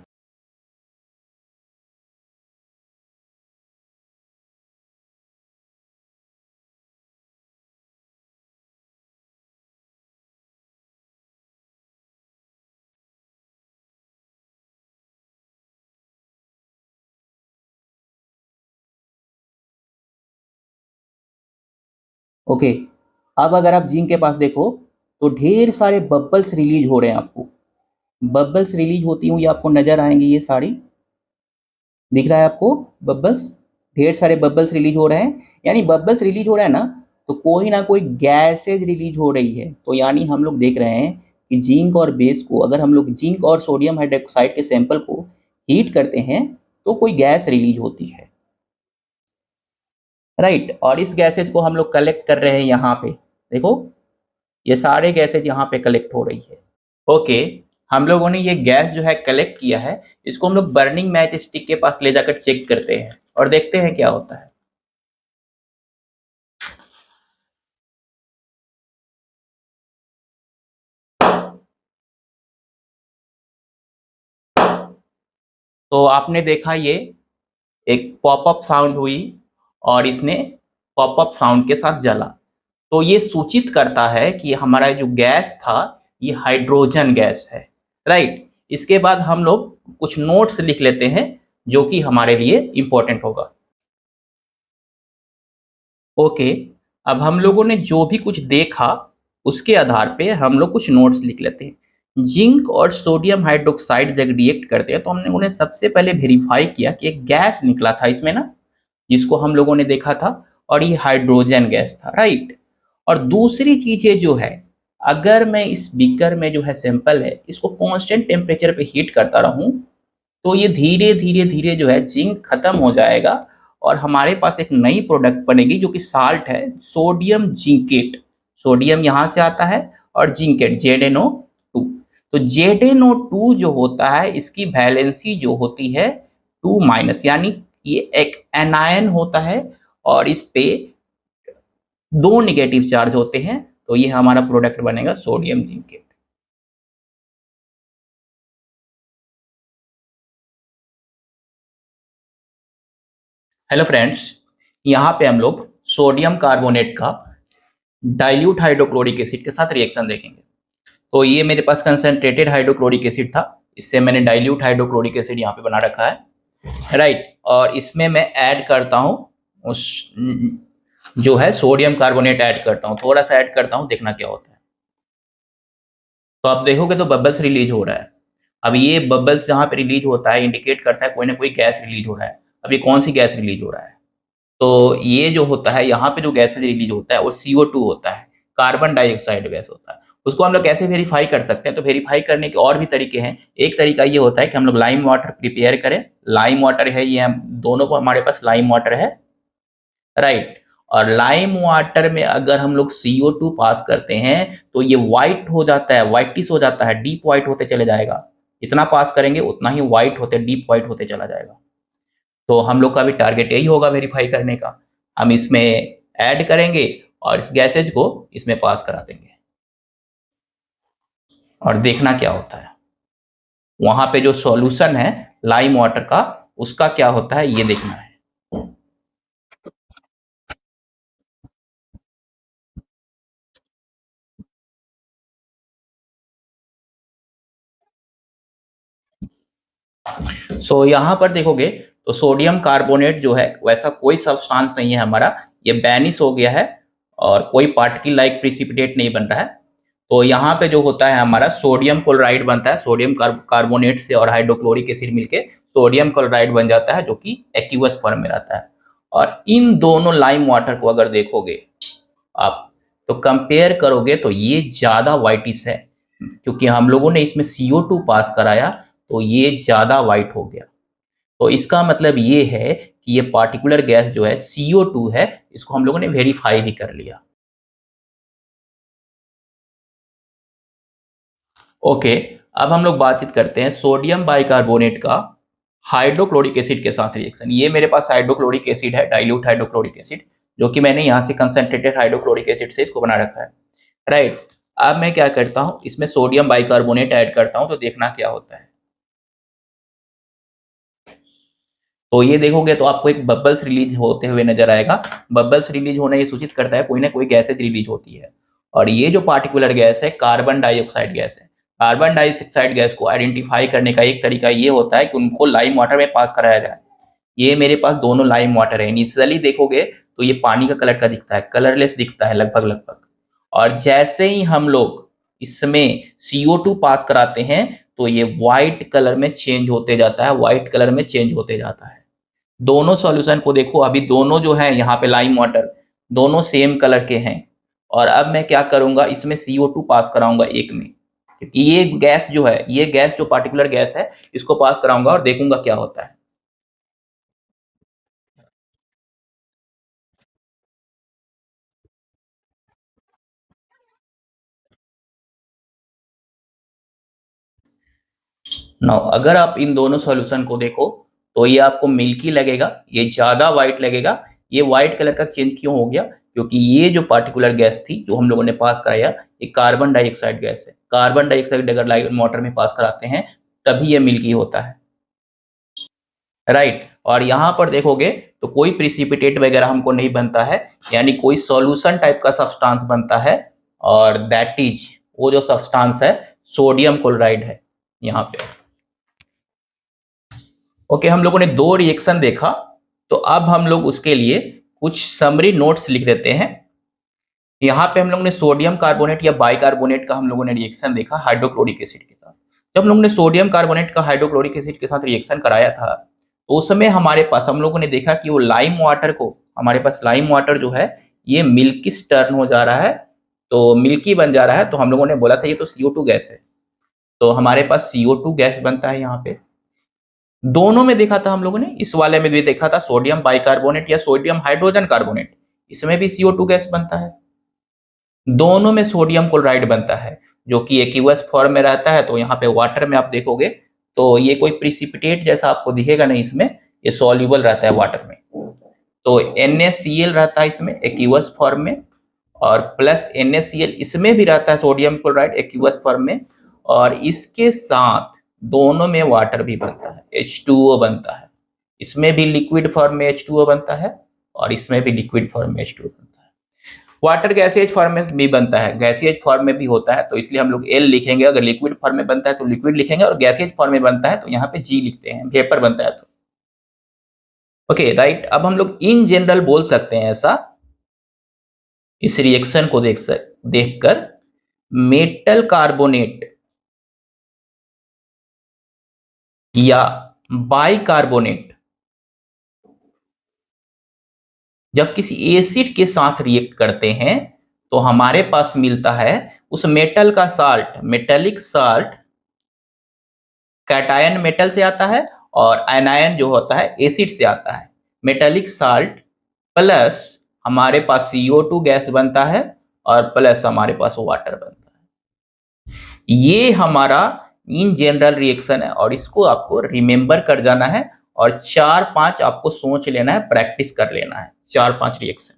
ओके, अब अगर आप जिंक के पास देखो तो ढेर सारे बबल्स रिलीज हो रहे हैं आपको। बबल्स रिलीज होती हुई आपको नजर आएंगी, ये सारी दिख रहा है आपको बबल्स, ढेर सारे बबल्स रिलीज हो रहे हैं। यानी बबल्स रिलीज हो रहा है ना, तो कोई ना कोई गैसेज रिलीज हो रही है। तो यानी हम लोग देख रहे हैं कि जिंक और बेस को, अगर हम लोग जिंक और सोडियम हाइड्रोक्साइड के सैंपल को हीट करते हैं तो कोई गैस रिलीज होती है, राइट। और इस गैसेज को हम लोग कलेक्ट कर रहे हैं यहाँ पे, देखो ये सारे गैसेज यहाँ पे कलेक्ट हो रही है। ओके, हम लोगों ने ये गैस जो है कलेक्ट किया है, इसको हम लोग बर्निंग मैच स्टिक के पास ले जाकर चेक करते हैं और देखते हैं क्या होता है। तो आपने देखा ये एक पॉपअप साउंड हुई और इसने पॉपअप साउंड के साथ जला। तो ये सूचित करता है कि हमारा जो गैस था ये हाइड्रोजन गैस है, राइट। इसके बाद हम लोग कुछ नोट्स लिख लेते हैं जो कि हमारे लिए इंपॉर्टेंट होगा। ओके, अब हम लोगों ने जो भी कुछ देखा उसके आधार पे हम लोग कुछ नोट्स लिख लेते हैं। जिंक और सोडियम हाइड्रोक्साइड जब रिएक्ट करते हैं तो हमने उन्हें सबसे पहले वेरीफाई किया कि एक गैस निकला था इसमें ना, जिसको हम लोगों ने देखा था, और ये हाइड्रोजन गैस था, राइट। और दूसरी चीज ये जो है, अगर मैं इस बीकर में जो है सैंपल है इसको कांस्टेंट टेम्परेचर पे हीट करता रहूं तो ये धीरे धीरे धीरे जो है जिंक खत्म हो जाएगा और हमारे पास एक नई प्रोडक्ट बनेगी जो कि साल्ट है, सोडियम जिंकेट। सोडियम यहाँ से आता है और जिंकेट ZnO2। तो ZnO2 जो होता है इसकी वैलेंसी जो होती है 2-, यानी ये एक एनायन होता है और इस पे दो निगेटिव चार्ज होते हैं। तो ये हमारा प्रोडक्ट बनेगा सोडियम जिंकेट। हेलो फ्रेंड्स, यहाँ पे हम लोग सोडियम कार्बोनेट का डाइल्यूट हाइड्रोक्लोरिक एसिड के साथ रिएक्शन देखेंगे। तो ये मेरे पास कंसंट्रेटेड हाइड्रोक्लोरिक एसिड था, इससे मैंने डाइल्यूट हाइड्रोक्लोरिक एसिड यहाँ पे बना रखा है, राइट। और इसमें मैं ऐड करता हूँ उस जो है सोडियम कार्बोनेट ऐड करता हूँ, थोड़ा सा ऐड करता हूँ, देखना क्या होता है। तो आप देखोगे तो बबल्स रिलीज हो रहा है। अब ये बबल्स जहाँ पे रिलीज होता है इंडिकेट करता है कोई ना कोई गैस रिलीज हो रहा है। अब ये कौन सी गैस रिलीज हो रहा है, तो ये जो होता है यहाँ पे जो गैस रिलीज होता है वो CO2 होता है, कार्बन डाइऑक्साइड गैस होता है। उसको हम लोग कैसे वेरीफाई कर सकते हैं, तो वेरीफाई करने के और भी तरीके हैं। एक तरीका ये होता है कि हम लोग लाइम वाटर प्रिपेयर करें। लाइम वाटर है ये, हम दोनों को हमारे पास लाइम वाटर है, राइट। और लाइम वाटर में अगर हम लोग CO2 पास करते हैं तो ये व्हाइट हो जाता है, व्हाइटिश हो जाता है, डीप व्हाइट होते चले जाएगा। जितना पास करेंगे उतना ही व्हाइट होते, डीप व्हाइट होते चला जाएगा। तो हम लोग का भी टारगेट यही होगा वेरीफाई करने का। हम इसमें ऐड करेंगे और इस गैसेज को इसमें पास करा देंगे और देखना क्या होता है। वहां पे जो सॉल्यूशन है लाइम वाटर का, उसका क्या होता है ये देखना है। यहाँ पर देखोगे तो सोडियम कार्बोनेट जो है वैसा कोई सब्सटेंस नहीं है हमारा, ये बैनिश हो गया है और कोई पार्टिकल लाइक प्रिसिपिटेट नहीं बन रहा है। तो यहाँ पे जो होता है हमारा सोडियम क्लोराइड बनता है, सोडियम कार्बोनेट से और हाइड्रोक्लोरिक एसिड मिलके सोडियम क्लोराइड बन जाता है, जो कि एक्वियस फॉर्म में रहता है। और इन दोनों लाइम वाटर को अगर देखोगे आप, तो कंपेयर करोगे तो ये ज्यादा व्हाइटिश है, क्योंकि हम लोगों ने इसमें CO2 पास कराया तो ये ज्यादा व्हाइट हो गया। तो इसका मतलब ये है कि ये पार्टिकुलर गैस जो है CO2 है, इसको हम लोगों ने वेरीफाई भी कर लिया। ओके, अब हम लोग बातचीत करते हैं सोडियम बाइकार्बोनेट का हाइड्रोक्लोरिक एसिड के साथ रिएक्शन। ये मेरे पास हाइड्रोक्लोरिक एसिड है, डाइल्यूट हाइड्रोक्लोरिक एसिड, जो कि मैंने यहाँ से कंसंट्रेटेड हाइड्रोक्लोरिक एसिड से इसको बना रखा है, राइट। अब मैं क्या करता हूँ, इसमें सोडियम बाइकार्बोनेट ऐड करता हूँ, तो देखना क्या होता है। तो ये देखोगे तो आपको एक बबल्स रिलीज होते हुए नजर आएगा। बबल्स रिलीज होना ये सूचित करता है कोई ना कोई गैसेज रिलीज होती है। और ये जो पार्टिकुलर गैस है कार्बन डाइऑक्साइड गैस है। कार्बन डाइऑक्साइड गैस को आइडेंटिफाई करने का एक तरीका ये होता है कि उनको लाइम वाटर में पास कराया जाए। ये मेरे पास दोनों लाइम वाटर है। इनिशियली देखोगे तो ये पानी का कलर का दिखता है, कलरलेस दिखता है लगभग लगभग। और जैसे ही हम लोग इसमें CO2 पास कराते हैं तो ये व्हाइट कलर में चेंज होते जाता है, व्हाइट कलर में चेंज होते जाता है। दोनों सॉल्यूशन को देखो, अभी दोनों जो है यहाँ पे लाइम वाटर दोनों सेम कलर के हैं। और अब मैं क्या करूंगा, इसमें CO2 पास कराऊंगा एक में, क्योंकि ये गैस जो है, ये गैस जो पार्टिकुलर गैस है, इसको पास कराऊंगा और देखूंगा क्या होता है। नाउ अगर आप इन दोनों सॉल्यूशन को देखो तो ये आपको मिल्की लगेगा, ये ज्यादा व्हाइट लगेगा। ये व्हाइट कलर का चेंज क्यों हो गया, क्योंकि ये जो पार्टिकुलर गैस थी जो हम लोगों ने पास कराया, ये कार्बन डाइऑक्साइड गैस है। कार्बन डाइऑक्साइड अगर लाइट वाटर में पास कराते हैं तभी ये मिल्की होता है, राइट। और यहाँ पर देखोगे तो कोई प्रिसिपिटेट वगैरह हमको नहीं बनता है, यानी कोई सॉल्यूशन टाइप का सब्सटेंस बनता है। और दैट इज, वो जो सब्सटेंस है सोडियम क्लोराइड है यहाँ पे। ओके, हम लोगों ने दो रिएक्शन देखा, तो अब हम लोग उसके लिए कुछ समरी नोट्स लिख देते हैं। यहाँ पे हम लोगों ने सोडियम कार्बोनेट या बाइकार्बोनेट का हम लोगों ने रिएक्शन देखा हाइड्रोक्लोरिक एसिड के साथ। जब हम लोगों ने सोडियम कार्बोनेट का हाइड्रोक्लोरिक एसिड के साथ रिएक्शन कराया था, तो उस समय हमारे पास हम लोगों ने देखा कि वो लाइम वाटर को, हमारे पास लाइम वाटर जो है ये मिल्किश टर्न हो जा रहा है, तो मिल्की बन जा रहा है। तो हम लोगों ने बोला था ये तो CO2 गैस है, तो हमारे पास CO2 गैस बनता है यहाँ पे। दोनों में देखा था हम लोगों ने, इस वाले में भी देखा था सोडियम बाइकार्बोनेट या सोडियम हाइड्रोजन कार्बोनेट, इसमें भी CO2 गैस बनता है। दोनों में सोडियम क्लोराइड बनता है, जो कि एक्वियस फॉर्म में रहता है। तो यहाँ पे वाटर में आप देखोगे तो ये कोई प्रिसिपिटेट जैसा आपको दिखेगा नहीं, इसमें ये सॉल्युबल रहता है वाटर में। तो NaCl रहता है इसमें एक्वियस फॉर्म में, और प्लस NaCl इसमें भी रहता है सोडियम क्लोराइड एक्वियस फॉर्म में। और इसके साथ दोनों में वाटर भी बनता है, H2O बनता है। इसमें भी लिक्विड फॉर्म में H2O बनता है और इसमें भी लिक्विड फॉर्म में H2O बनता है। वाटर गैसियस फॉर्म में भी बनता है, गैसियस फॉर्म में भी होता है, तो इसलिए हम लोग L लिखेंगे। अगर लिक्विड फॉर्म में बनता है तो लिक्विड लिखेंगे, और गैसियस फॉर्म में बनता है तो यहाँ पे G लिखते हैं, वेपर बनता है तो। ओके राइट, अब हम लोग इन जनरल बोल सकते हैं ऐसा, इस रिएक्शन को देखकर मेटल कार्बोनेट या बाइकार्बोनेट जब किसी एसिड के साथ रिएक्ट करते हैं तो हमारे पास मिलता है उस मेटल का salt, metallic salt cation metal से आता है, और एनायन जो होता है एसिड से आता है। मेटेलिक साल्ट प्लस हमारे पास CO2 गैस बनता है, और प्लस हमारे पास वाटर बनता है। ये हमारा इन जनरल रिएक्शन है, और इसको आपको रिमेंबर कर जाना है, और 4-5 आपको सोच लेना है, प्रैक्टिस कर लेना है 4-5 रिएक्शन।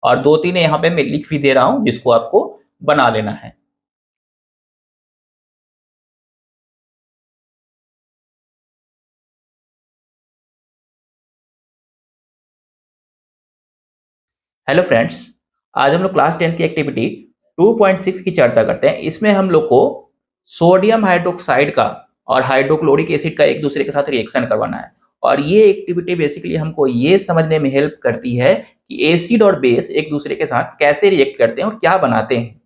और 2-3 यहाँ पे मैं लिख भी दे रहा हूं जिसको आपको बना लेना है। हेलो फ्रेंड्स, आज हम लोग क्लास 10 की एक्टिविटी 2.6 की चर्चा करते हैं। इसमें हम लोग को सोडियम हाइड्रोक्साइड का और हाइड्रोक्लोरिक एसिड का एक दूसरे के साथ रिएक्शन करवाना है। और ये एक्टिविटी बेसिकली हमको ये समझने में हेल्प करती है कि एसिड और बेस एक दूसरे के साथ कैसे रिएक्ट करते हैं और क्या बनाते हैं।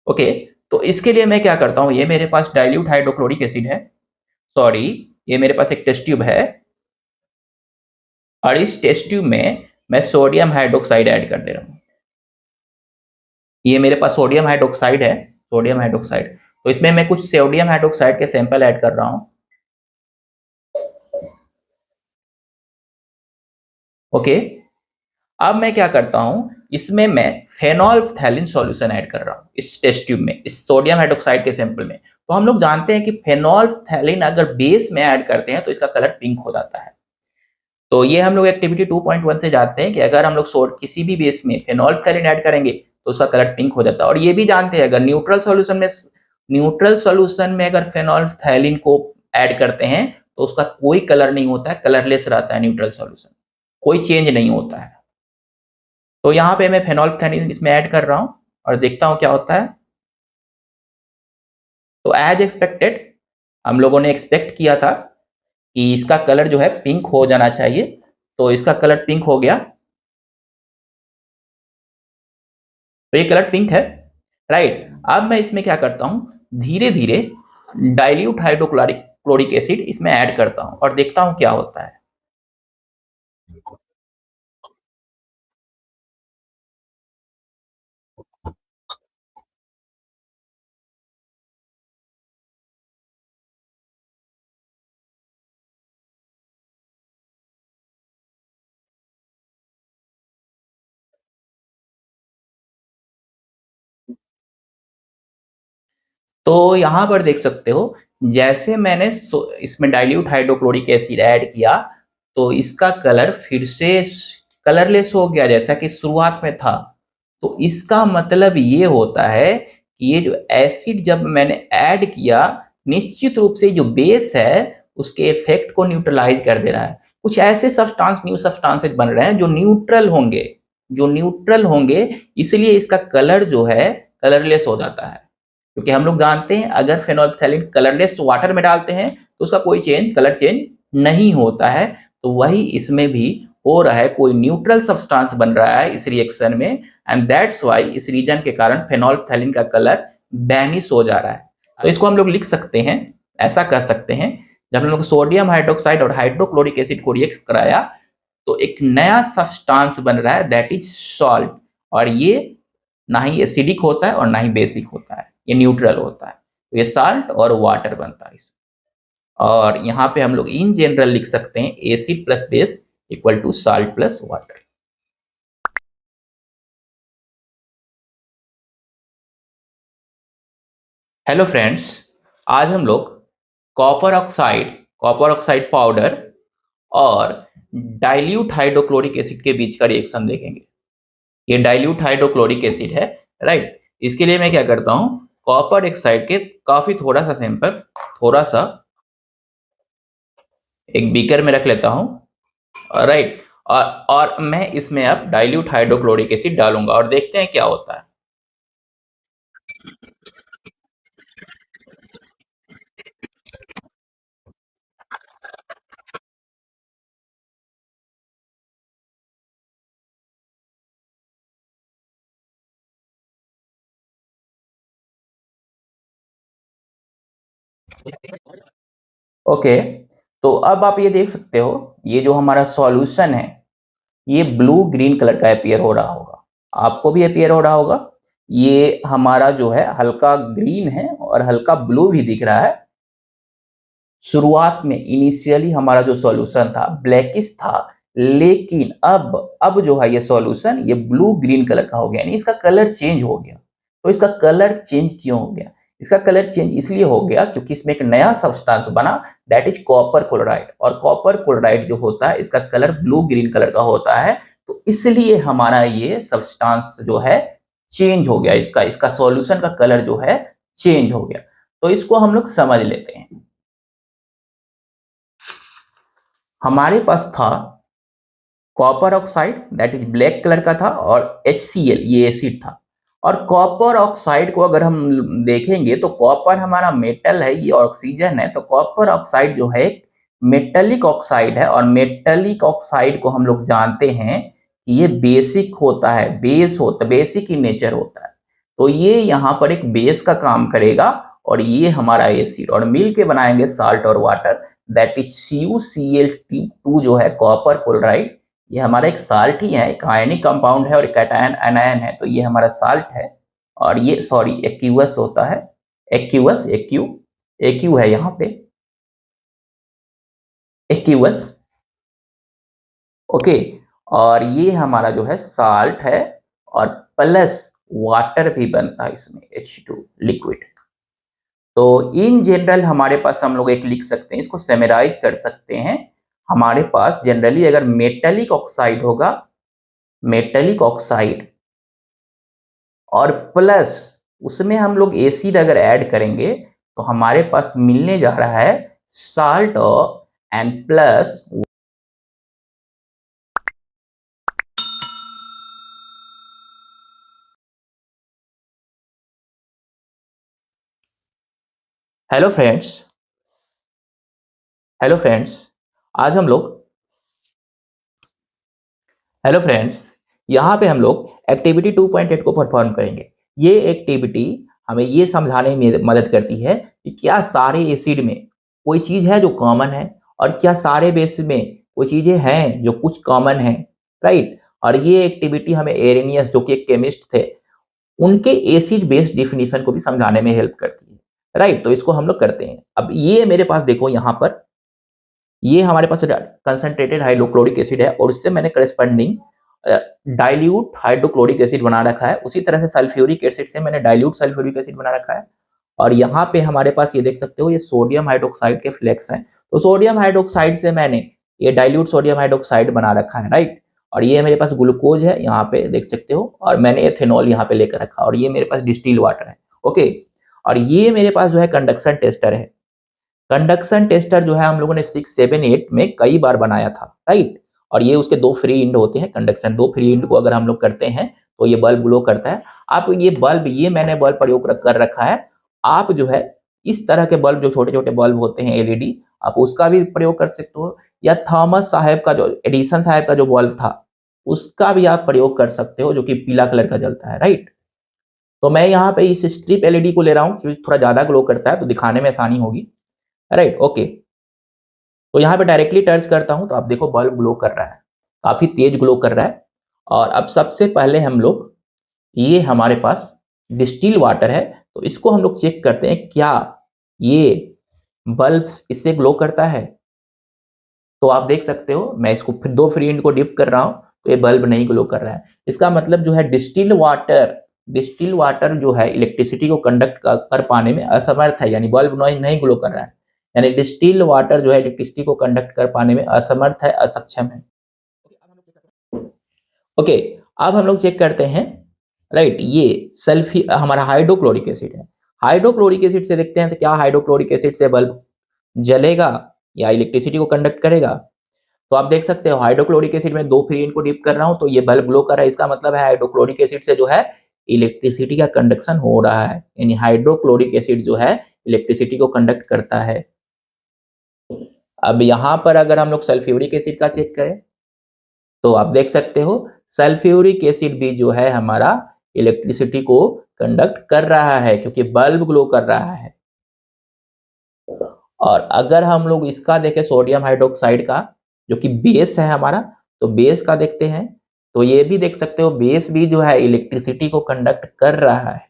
ओके, तो इसके लिए मैं क्या करता हूँ, ये मेरे पास डाइल्यूट हाइड्रोक्लोरिक एसिड है, सॉरी ये मेरे पास एक टेस्ट ट्यूब है, और इस टेस्ट ट्यूब में मैं सोडियम हाइड्रोक्साइड ऐड कर दे रहा हूँ। ये मेरे पास सोडियम हाइड्रोक्साइड है, सोडियम हाइड्रोक्साइड। तो इसमें मैं कुछ सोडियम हाइड्रोक्साइड के सैंपल ऐड कर रहा हूँ। ओके, अब मैं क्या करता हूँ, इसमें मैं फेनोल्फथैलीन सॉल्यूशन ऐड कर रहा हूँ इस टेस्ट ट्यूब में, इस सोडियम हाइड्रोक्साइड के सैंपल में। तो हम लोग जानते हैं कि फेनोल्फथैलीन अगर बेस में ऐड करते हैं तो इसका कलर पिंक हो जाता है। तो ये हम लोग एक्टिविटी 2.1 से जानते हैं कि अगर हम लोग किसी भी बेस में फेनोल्फथैलीन ऐड करेंगे तो उसका कलर पिंक हो जाता है। और ये भी जानते हैं अगर न्यूट्रल सॉल्यूशन में अगर फेनोल्फथैलीन को ऐड करते हैं तो उसका कोई कलर नहीं होता है, कलरलेस रहता है न्यूट्रल सॉल्यूशन, कोई चेंज नहीं होता है। तो यहाँ पे मैं फेनोल्फथैलीन इसमें ऐड कर रहा हूँ और देखता हूँ क्या होता है। तो एज एक्सपेक्टेड, हम लोगों ने एक्सपेक्ट किया था कि इसका कलर जो है पिंक हो जाना चाहिए, तो इसका कलर पिंक हो गया। तो ये कलर पिंक है, राइट। अब मैं इसमें क्या करता हूं, धीरे धीरे डाइल्यूट हाइड्रोक्लोरिक क्लोरिक एसिड इसमें ऐड करता हूं और देखता हूं क्या होता है। तो यहां पर देख सकते हो, जैसे मैंने इसमें डाइल्यूट हाइड्रोक्लोरिक एसिड ऐड किया तो इसका कलर फिर से कलरलेस हो गया जैसा कि शुरुआत में था। तो इसका मतलब ये होता है कि ये जो एसिड जब मैंने ऐड किया, निश्चित रूप से जो बेस है उसके इफेक्ट को न्यूट्रलाइज कर दे रहा है। कुछ ऐसे न्यू सब्सटेंसेस बन रहे हैं जो न्यूट्रल होंगे, इसलिए इसका कलर जो है कलरलेस हो जाता है। क्योंकि हम लोग जानते हैं अगर फेनोल्फथैलीन कलरलेस वाटर में डालते हैं तो उसका कोई कलर चेंज नहीं होता है। तो वही इसमें भी हो रहा है, कोई न्यूट्रल सब्सटेंस बन रहा है इस रिएक्शन में, एंड दैट्स वाई इस रीजन के कारण फेनोल्फथैलीन का कलर बैनिश हो जा रहा है। तो इसको हम लोग लिख सकते हैं, ऐसा कह सकते हैं, जब हम लोग सोडियम हाइड्रोक्साइड और हाइड्रोक्लोरिक एसिड को रिएक्ट कराया तो एक नया सब्सटेंस बन रहा है, दैट इज सॉल्ट। और ये ना ही एसिडिक होता है और ना ही बेसिक होता है, ये न्यूट्रल होता है। तो ये साल्ट और वाटर बनता है इसमें। और यहाँ पे हम लोग इन जनरल लिख सकते हैं acid plus base equal to salt plus water. Hello friends, आज हम लोग कॉपर ऑक्साइड पाउडर और डाइल्यूट हाइड्रोक्लोरिक एसिड के बीच का रिएक्शन देखेंगे। ये डाइल्यूट हाइड्रोक्लोरिक एसिड है, राइट। इसके लिए मैं क्या करता हूँ, कॉपर ऑक्साइड के काफी थोड़ा सा सैंपल, थोड़ा सा एक बीकर में रख लेता हूँ, राइट। और मैं इसमें अब डाइल्यूट हाइड्रोक्लोरिक एसिड डालूंगा और देखते हैं क्या होता है। ओके, तो अब आप ये देख सकते हो, ये जो हमारा सॉल्यूशन है ये ब्लू ग्रीन कलर का अपीयर हो रहा होगा, आपको भी अपीयर हो रहा होगा। ये हमारा जो है हल्का ग्रीन है और हल्का ब्लू भी दिख रहा है। शुरुआत में इनिशियली हमारा जो सॉल्यूशन था ब्लैकिश था, लेकिन अब जो है ये सॉल्यूशन ये ब्लू ग्रीन कलर का हो गया, यानी इसका कलर चेंज हो गया। तो इसका कलर चेंज क्यों हो गया? इसका कलर चेंज इसलिए हो गया क्योंकि इसमें एक नया सब्सटेंस बना, दैट इज कॉपर क्लोराइड। और कॉपर क्लोराइड जो होता है इसका कलर ब्लू ग्रीन कलर का होता है। तो इसलिए हमारा ये सब्सटेंस जो है चेंज हो गया, इसका इसका सॉल्यूशन का कलर जो है चेंज हो गया। तो इसको हम लोग समझ लेते हैं। हमारे पास था copper oxide, that is black colour का था, और HCl ये एसिड था। और कॉपर ऑक्साइड को अगर हम देखेंगे तो कॉपर हमारा मेटल है, ये ऑक्सीजन है, तो कॉपर ऑक्साइड जो है मेटेलिक ऑक्साइड है, और मेटेलिक ऑक्साइड को हम लोग जानते हैं कि ये बेसिक होता है, बेसिक इन नेचर होता है। तो ये यहाँ पर एक बेस का काम करेगा, और ये हमारा एसिड, और मिल के बनाएंगे साल्ट और वाटर, दैट इज CuCl2 जो है कॉपर क्लोराइड। ये हमारा एक साल्ट ही है, एक आयनिक कंपाउंड है और एक कैटायन एनायन है, तो ये हमारा साल्ट है। और ये सॉरी एक्यूएस होता है, एक्यूएस एक्यू है यहाँ पे, एक्यूएस। ओके, और ये हमारा जो है साल्ट है, और प्लस वाटर भी बनता है इसमें, H2 लिक्विड। तो इन जनरल हमारे पास हम लोग एक लिख सकते हैं, इसको सेमराइज कर सकते हैं। हमारे पास जनरली अगर मेटेलिक ऑक्साइड होगा, मेटेलिक ऑक्साइड, और प्लस उसमें हम लोग एसिड अगर ऐड करेंगे, तो हमारे पास मिलने जा रहा है salt and plus. Hello friends, hello friends, आज हम लोग हेलो फ्रेंड्स, यहाँ पे हम लोग एक्टिविटी 2.8 को परफॉर्म करेंगे। ये एक्टिविटी हमें ये समझाने में मदद करती है कि क्या सारे एसिड में कोई चीज़ है जो कॉमन है, और क्या सारे बेस में कोई चीज़ें हैं जो कुछ कॉमन है, राइट। और ये एक्टिविटी हमें एरेनियस, जो कि एक केमिस्ट थे, उनके एसिड बेस्ड डिफिनीशन को भी समझाने में हेल्प करती है, राइट। तो इसको हम लोग करते हैं। अब ये मेरे पास देखो, यहाँ पर ये हमारे पास कंसंट्रेटेड हाइड्रोक्लोरिक एसिड है, और उससे मैंने करस्पॉन्डिंग डाइल्यूट हाइड्रोक्लोरिक एसिड बना रखा है। उसी तरह से सल्फ्यूरिक एसिड से मैंने डाइल्यूट सल्फ्यूरिक एसिड बना रखा है। और यहाँ पे हमारे पास ये देख सकते हो, ये सोडियम हाइड्रोक्साइड के फ्लेक्स हैं। तो सोडियम हाइड्रोक्साइड से मैंने ये डाइल्यूट सोडियम हाइड्रोक्साइड बना रखा है, राइट। और ये मेरे पास ग्लूकोज है, यहाँ पे देख सकते हो, और मैंने एथेनॉल यहाँ पे लेकर रखा, और ये मेरे पास डिस्टिल वाटर है। ओके, और ये मेरे पास जो है कंडक्शन टेस्टर है। कंडक्शन टेस्टर जो है हम लोगों ने 6, 7, 8 में कई बार बनाया था, राइट। और ये उसके दो फ्री इंड होते हैं, कंडक्शन दो फ्री इंड को अगर हम लोग करते हैं तो ये बल्ब ग्लो करता है। आप ये बल्ब, ये मैंने बल्ब प्रयोग कर रखा है। आप जो है इस तरह के बल्ब, जो छोटे छोटे बल्ब होते हैं एलईडी, आप उसका भी प्रयोग कर सकते हो, या थॉमस साहब का, जो एडिसन साहब का जो बल्ब था, उसका भी आप प्रयोग कर सकते हो, जो कि पीला कलर का जलता है, राइट। तो मैं यहाँ पे इस स्ट्रिप एलईडी को ले रहा हूँ क्योंकि थोड़ा ज्यादा ग्लो करता है, तो दिखाने में आसानी होगी, राइट। ओके, तो यहाँ पे डायरेक्टली टच करता हूँ तो आप देखो बल्ब ग्लो कर रहा है, काफी तेज ग्लो कर रहा है। और अब सबसे पहले हम लोग, ये हमारे पास डिस्टिल वाटर है, तो इसको हम लोग चेक करते हैं क्या ये बल्ब इससे ग्लो करता है। तो आप देख सकते हो, मैं इसको फिर दो फ्री इंड को डिप कर रहा हूँ, तो ये बल्ब नहीं ग्लो कर रहा है। इसका मतलब जो है डिस्टिल वाटर जो है इलेक्ट्रिसिटी को कंडक्ट कर पाने में असमर्थ है, यानी बल्ब नहीं ग्लो कर रहा है। यानी डिस्टिल वाटर जो है इलेक्ट्रिसिटी को कंडक्ट कर पाने में असमर्थ है, असक्षम है। ओके, अब हम लोग चेक करते हैं, राइट। ये सल्फी हमारा हाइड्रोक्लोरिक एसिड है। हाइड्रोक्लोरिक एसिड से देखते हैं तो क्या हाइड्रोक्लोरिक एसिड से बल्ब जलेगा या इलेक्ट्रिसिटी को कंडक्ट करेगा। तो आप देख सकते हो हाइड्रोक्लोरिक एसिड में दो फ्री को डिप कर रहा हूं, तो ये बल्ब ग्लो कर रहा है। इसका मतलब है हाइड्रोक्लोरिक एसिड से जो है इलेक्ट्रिसिटी का कंडक्शन हो रहा है, यानी हाइड्रोक्लोरिक एसिड जो है इलेक्ट्रिसिटी को कंडक्ट करता है। अब यहाँ पर अगर हम लोग सल्फ्यूरिक एसिड का चेक करें, तो आप देख सकते हो सल्फ्यूरिक एसिड भी जो है हमारा इलेक्ट्रिसिटी को कंडक्ट कर रहा है, क्योंकि बल्ब ग्लो कर रहा है। और अगर हम लोग इसका देखें सोडियम हाइड्रोक्साइड का, जो कि बेस है हमारा, तो बेस का देखते हैं, तो ये भी देख सकते हो बेस भी जो है इलेक्ट्रिसिटी को कंडक्ट कर रहा है।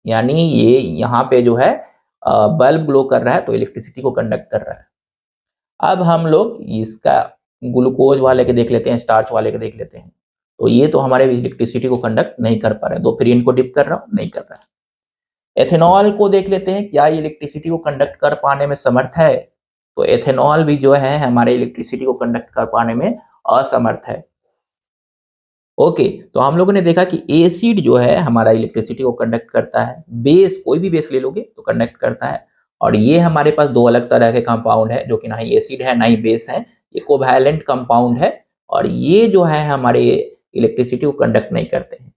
यानी ये यहाँ पे जो है बल्ब ग्लो कर रहा है तो इलेक्ट्रिसिटी को कंडक्ट कर रहा है। अब हम लोग इसका ग्लूकोज वाले के देख लेते हैं, स्टार्च वाले के देख लेते हैं। तो ये तो हमारे इलेक्ट्रिसिटी को कंडक्ट नहीं कर पा रहे, दो फ्री इनको डिप कर रहा हूँ, नहीं कर रहा है। एथेनॉल को देख लेते हैं, क्या ये इलेक्ट्रिसिटी को कंडक्ट कर पाने में समर्थ है। तो एथेनॉल भी जो है हमारे इलेक्ट्रिसिटी को कंडक्ट कर पाने में असमर्थ है। ओके, तो हम लोगों ने देखा कि एसिड जो है हमारा इलेक्ट्रिसिटी को कंडक्ट करता है, बेस कोई भी बेस ले लोगे तो कंडक्ट करता है। और ये हमारे पास दो अलग तरह के कंपाउंड है, जो कि ना ही एसिड है ना ही बेस है, ये कोवैलेंट कंपाउंड है, और ये जो है हमारे इलेक्ट्रिसिटी को कंडक्ट नहीं करते हैं।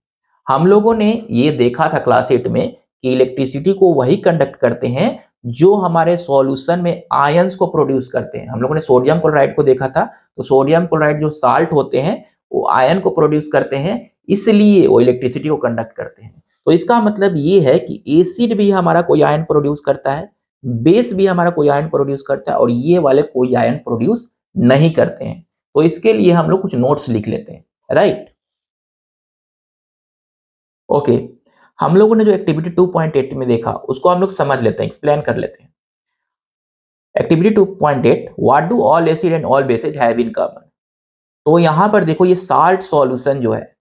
हम लोगों ने ये देखा था क्लास 8 में कि इलेक्ट्रिसिटी को वही कंडक्ट करते हैं जो हमारे सॉल्यूशन में आयंस को प्रोड्यूस करते हैं। हम लोगों ने सोडियम क्लोराइड को देखा था, तो सोडियम क्लोराइड जो साल्ट होते हैं वो आयन को प्रोड्यूस करते हैं, इसलिए वो इलेक्ट्रिसिटी को कंडक्ट करते हैं। तो इसका मतलब ये है कि एसिड भी हमारा कोई आयन प्रोड्यूस करता है, बेस भी हमारा कोई आयन प्रोड्यूस करता है और ये वाले कोई आयन प्रोड्यूस नहीं करते हैं। तो इसके लिए हम लोग कुछ नोट्स लिख लेते हैं, राइट? ओके, हम लोगों ने जो एक्टिविटी 2.8 में देखा उसको हम लोग समझ लेते हैं, एक्सप्लेन कर लेते हैं। Activity 2.8, what do all acid and all basis have in common? तो यहाँ पर देखो ये साल्ट सॉल्यूशन जो है,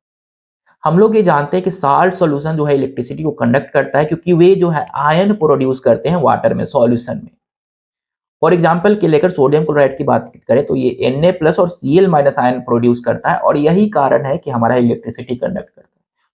हम लोग ये जानते हैं कि साल्ट सॉल्यूशन जो है इलेक्ट्रिसिटी को कंडक्ट करता है क्योंकि वे जो है आयन प्रोड्यूस करते हैं वाटर में, सॉल्यूशन में। फॉर एग्जाम्पल के लेकर सोडियम क्लोराइड की बात करें तो ये Na प्लस और Cl माइनस आयन प्रोड्यूस करता है और यही कारण है कि हमारा इलेक्ट्रिसिटी कंडक्ट करता है।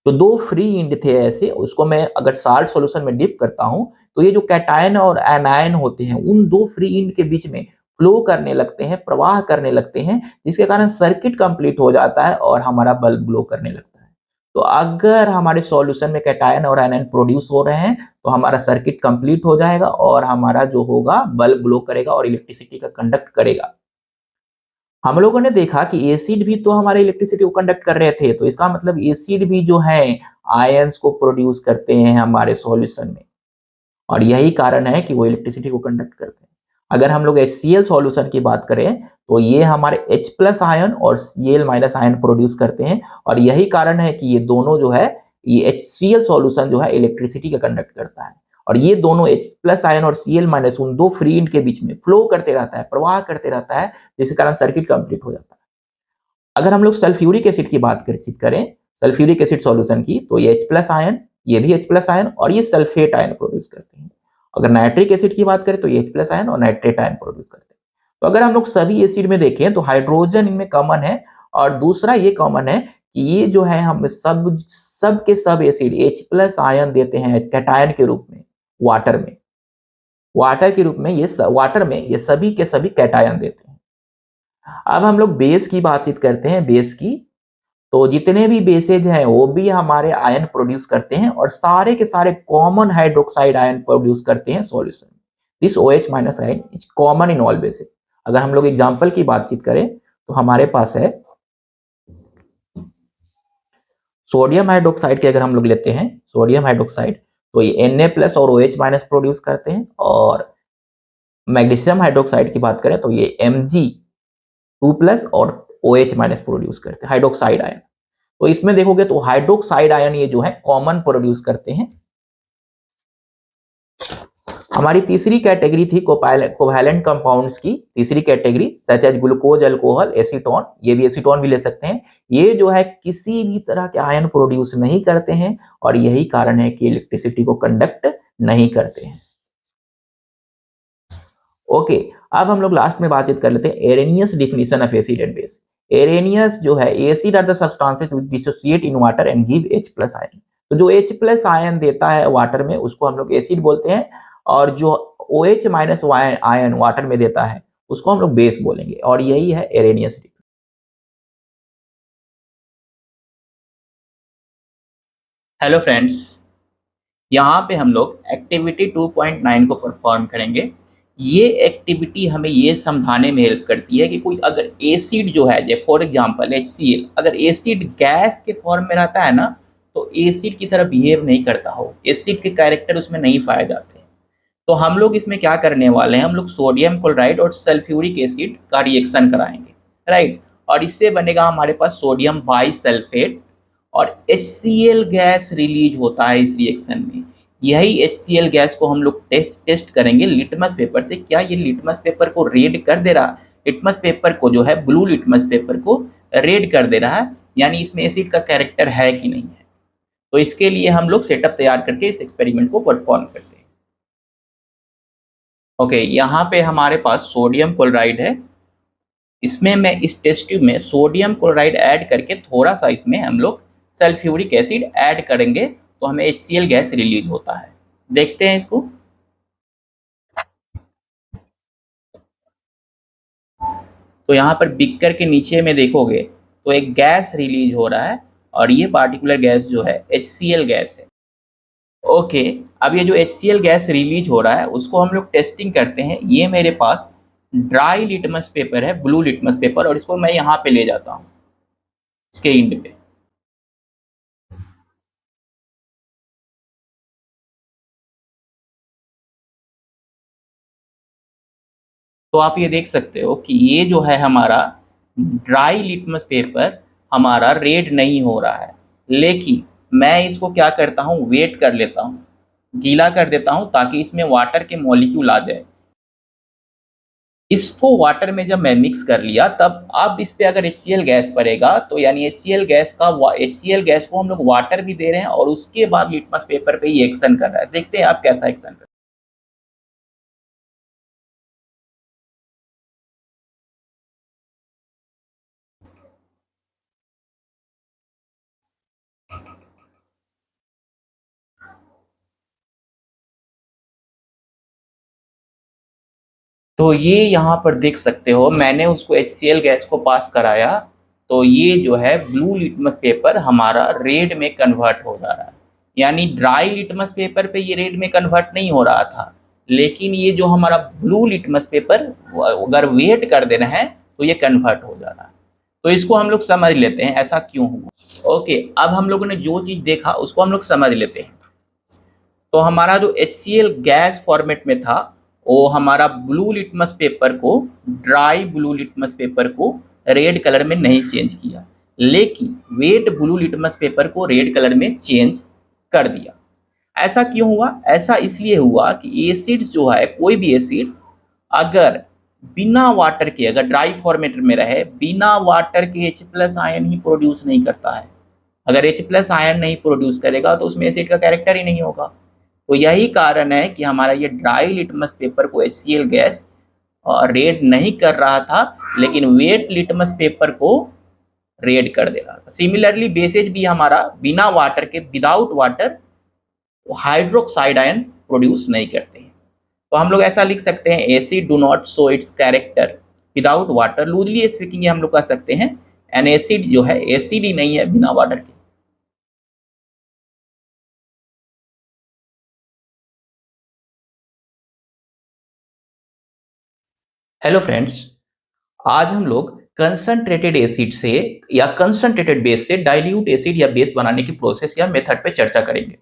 तो दो फ्री इंड थे ऐसे, उसको मैं अगर साल्ट सॉल्यूशन में डिप करता हूं तो ये जो कैटायन और एनायन होते हैं उन दो फ्री इंड के बीच में फ्लो करने लगते हैं, प्रवाह करने लगते हैं, जिसके कारण सर्किट कंप्लीट हो जाता है और हमारा बल्ब ग्लो करने लगता है। तो अगर हमारे सॉल्यूशन में कैटायन और एनायन प्रोड्यूस हो रहे हैं तो हमारा सर्किट कंप्लीट हो जाएगा और हमारा जो होगा बल्ब ग्लो करेगा और इलेक्ट्रिसिटी का कंडक्ट करेगा। हम लोगों ने देखा कि एसिड भी तो हमारे इलेक्ट्रिसिटी को कंडक्ट कर रहे थे, तो इसका मतलब एसिड भी जो है आयंस को प्रोड्यूस करते हैं हमारे सॉल्यूशन में और यही कारण है कि वो इलेक्ट्रिसिटी को कंडक्ट करते हैं। अगर हम लोग HCl सॉल्यूशन की बात करें तो ये हमारे H प्लस आयन और Cl माइनस आयन प्रोड्यूस करते हैं और यही कारण है कि ये दोनों जो है, ये HCl सॉल्यूशन जो है इलेक्ट्रिसिटी का कंडक्ट करता है और ये दोनों H प्लस आयन और Cl माइनस उन दो फ्री इंड के बीच में फ्लो करते रहता है, प्रवाह करते रहता है, जिसके कारण सर्किट कंप्लीट हो जाता है। अगर हम लोग सल्फ्यूरिक एसिड की बात करें, सल्फ्यूरिक एसिड सॉल्यूशन की, तो ये H प्लस आयन, ये भी H प्लस आयन और ये सल्फेट आयन प्रोड्यूस करते हैं। अगर नाइट्रिक एसिड की बात करें तो ये H प्लस आयन और नाइट्रेट आयन प्रोड्यूस करते हैं। तो अगर हम लोग सभी एसिड में देखें तो हाइड्रोजन इनमें कॉमन है और दूसरा ये कॉमन है कि ये जो है हम सब के सब एसिड H प्लस आयन देते हैं कैटायन के रूप में वाटर में। वाटर के रूप में वाटर में ये सभी के सभी कैटायन देते हैं। अब हम लोग बेस की बातचीत करते हैं, बेस की। तो जितने भी बेसेज हैं वो भी हमारे आयन प्रोड्यूस करते हैं और सारे के सारे कॉमन हाइड्रोक्साइड आयन प्रोड्यूस करते हैं solution. This OH minus ion is common in all bases. अगर हम लोग एग्जांपल की बातचीत करें तो हमारे पास है सोडियम हाइड्रोक्साइड की, अगर हम लोग लेते हैं सोडियम हाइड्रोक्साइड तो ये Na प्लस और OH माइनस प्रोड्यूस करते हैं और मैग्नीशियम हाइड्रोक्साइड की बात करें तो ये Mg2 प्लस और OH माइनस प्रोड्यूस करते हैं हाइड्रोक्साइड आयन। तो इसमें देखोगे तो हाइड्रोक्साइड आयन ये जो है कॉमन प्रोड्यूस करते हैं। हमारी तीसरी कैटेगरी थी कोवैलेंट कंपाउंड्स की, तीसरी category such as glucose, alcohol, acetone, ये भी एसीटोन भी ले सकते हैं। ये जो है किसी भी तरह के आयन प्रोड्यूस नहीं करते हैं और यही कारण है कि इलेक्ट्रिसिटी को कंडक्ट नहीं करते हैं। ओके, अब हम लोग लास्ट में बातचीत कर लेते हैं Arrhenius definition of acid and base. Arrhenius जो है, acid are the substances which dissociate in water and give H plus ion. तो जो H प्लस आयन देता है वाटर में उसको हम लोग एसिड बोलते हैं और जो OH माइनस आयन वाटर में देता है उसको हम लोग बेस बोलेंगे और यही है एरेनियस। हेलो फ्रेंड्स, यहाँ पे हम लोग एक्टिविटी 2.9 को परफॉर्म करेंगे। ये एक्टिविटी हमें ये समझाने में हेल्प करती है कि कोई अगर एसिड जो है, फॉर एग्जांपल HCl, अगर एसिड गैस के फॉर्म में रहता है ना तो एसिड की तरह बिहेव नहीं करता हो, एसिड के कैरेक्टर उसमें नहीं पाए जाते। तो हम लोग इसमें क्या करने वाले हैं, हम लोग सोडियम क्लोराइड और सल्फ्यूरिक एसिड का रिएक्शन कराएंगे, राइट? और इससे बनेगा हमारे पास सोडियम बाइसल्फेट और HCl गैस रिलीज होता है इस रिएक्शन में। यही HCl गैस को हम लोग टेस्ट करेंगे लिटमस पेपर से। क्या ये लिटमस पेपर को रेड कर दे रहा, लिटमस पेपर को जो है, ब्लू लिटमस पेपर को रेड कर दे रहा है, यानी इसमें एसिड का कैरेक्टर है कि नहीं है। तो इसके लिए हम लोग सेटअप तैयार करके इस एक्सपेरिमेंट को परफॉर्म करते हैं। ओके, यहाँ पे हमारे पास सोडियम क्लोराइड है। इसमें मैं इस टेस्ट ट्यूब में सोडियम क्लोराइड ऐड करके थोड़ा सा इसमें हम लोग सल्फ्यूरिक एसिड ऐड करेंगे तो हमें HCl गैस रिलीज होता है। देखते हैं इसको। तो यहाँ पर बिकर के नीचे में देखोगे तो एक गैस रिलीज हो रहा है और ये पार्टिकुलर गैस जो है HCl गैस है। ओके, अब ये जो HCl गैस रिलीज हो रहा है उसको हम लोग टेस्टिंग करते हैं। ये मेरे पास ड्राई लिटमस पेपर है, ब्लू लिटमस पेपर, और इसको मैं यहाँ पे ले जाता हूँ इसके इंड पे। तो आप ये देख सकते हो कि ये जो है हमारा ड्राई लिटमस पेपर हमारा रेड नहीं हो रहा है, लेकिन मैं इसको क्या करता हूँ, वेट कर लेता हूँ, गीला कर देता हूँ ताकि इसमें वाटर के मॉलिक्यूल आ जाए। इसको वाटर में जब मैं मिक्स कर लिया तब अब इस पे अगर HCl गैस पड़ेगा तो यानी HCl गैस को हम लोग वाटर भी दे रहे हैं और उसके बाद लिटमस पेपर पे ही एक्शन कर रहा है। देखते हैं आप कैसा एक्शन कर। तो ये यहाँ पर देख सकते हो मैंने उसको HCl गैस को पास कराया, तो ये जो है ब्लू लिटमस पेपर हमारा रेड में कन्वर्ट हो जा रहा है। यानी ड्राई लिटमस पेपर पे ये रेड में कन्वर्ट नहीं हो रहा था, लेकिन ये जो हमारा ब्लू लिटमस पेपर अगर वेट कर देना है तो ये कन्वर्ट हो जा रहा है। तो इसको हम लोग समझ लेते हैं ऐसा क्यों हुआ। ओके, अब हम लोगों ने जो चीज देखा उसको हम लोग समझ लेते हैं। तो हमारा जो HCl गैस फॉर्मेट में था वो हमारा ब्लू लिटमस पेपर को, ड्राई ब्लू लिटमस पेपर को रेड कलर में नहीं चेंज किया, लेकिन वेट ब्लू लिटमस पेपर को रेड कलर में चेंज कर दिया। ऐसा क्यों हुआ? ऐसा इसलिए हुआ कि एसिड जो है, कोई भी एसिड अगर बिना वाटर के, अगर ड्राई फॉर्मेट में रहे, बिना वाटर के H+ आयन ही प्रोड्यूस नहीं करता है। अगर H+ आयन नहीं प्रोड्यूस करेगा तो उसमें एसिड का कैरेक्टर ही नहीं होगा। तो यही कारण है कि हमारा ये ड्राई लिटमस पेपर को HCl गैस रेड नहीं कर रहा था, लेकिन वेट लिटमस पेपर को रेड कर दे रहा था। सिमिलरली बेसेज भी हमारा बिना वाटर के, without water, hydroxide ion produce नहीं करते हैं। तो हम लोग ऐसा लिख सकते हैं, acid do not show it's character without water. Loosely speaking हम लोग कह सकते हैं एन एसिड जो है एसिड ही नहीं है बिना वाटर के। हेलो फ्रेंड्स, आज हम लोग कंसंट्रेटेड एसिड से या कंसंट्रेटेड बेस से डाइल्यूट एसिड या बेस बनाने की प्रोसेस या मेथड पे चर्चा करेंगे।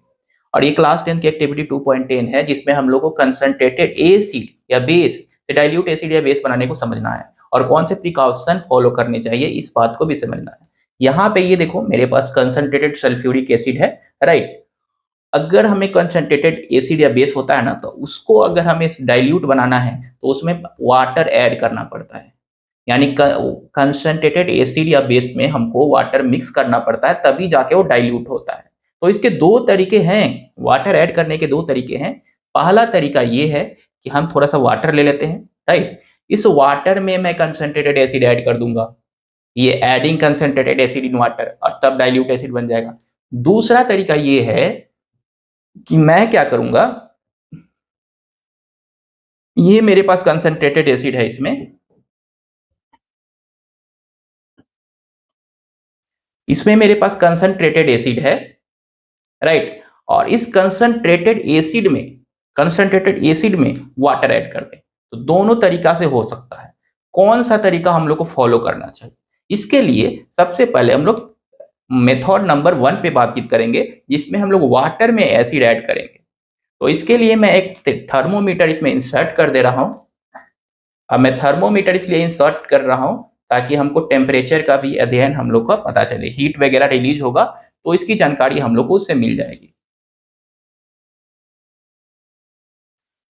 और ये क्लास 10 की एक्टिविटी 2.10 है, जिसमें हम लोग को कंसंट्रेटेड एसिड या बेस से डाइल्यूट एसिड या बेस बनाने को समझना है और कौन से प्रिकॉशन फॉलो करने चाहिए इस बात को भी समझना है। यहाँ पे ये देखो मेरे पास कंसंट्रेटेड सल्फ्यूरिक एसिड है, राइट। अगर हमें कंसंट्रेटेड एसिड या बेस होता है ना, तो उसको अगर हमें डाइल्यूट बनाना है तो उसमें वाटर ऐड करना पड़ता है। यानी कंसंट्रेटेड एसिड या बेस में हमको वाटर मिक्स करना पड़ता है, तभी जाके वो डाइल्यूट होता है। तो इसके दो तरीके हैं, वाटर ऐड करने के दो तरीके हैं। पहला तरीका ये है कि हम थोड़ा सा वाटर ले लेते हैं, राइट। इस वाटर में मैं कंसंट्रेटेड एसिड ऐड कर दूंगा, ये adding concentrated acid in water, और तब डाइल्यूट एसिड बन जाएगा। दूसरा तरीका ये है कि मैं क्या करूंगा, ये मेरे पास कंसंट्रेटेड एसिड है, इसमें इसमें मेरे पास कंसंट्रेटेड एसिड है, राइट। और इस कंसंट्रेटेड एसिड में वाटर ऐड कर दें। तो दोनों तरीका से हो सकता है। कौन सा तरीका हम लोग को फॉलो करना चाहिए? इसके लिए सबसे पहले हम लोग मेथड नंबर 1 पे बातचीत करेंगे, जिसमें हम लोग वाटर में एसिड ऐड करेंगे। तो इसके लिए मैं एक थर्मोमीटर इसमें इंसर्ट कर दे रहा हूं। अब मैं थर्मोमीटर इसलिए इंसर्ट कर रहा हूं ताकि हमको टेम्परेचर का भी अध्ययन हम लोग को पता चले, हीट वगैरह रिलीज होगा तो इसकी जानकारी हम लोग को उससे मिल जाएगी।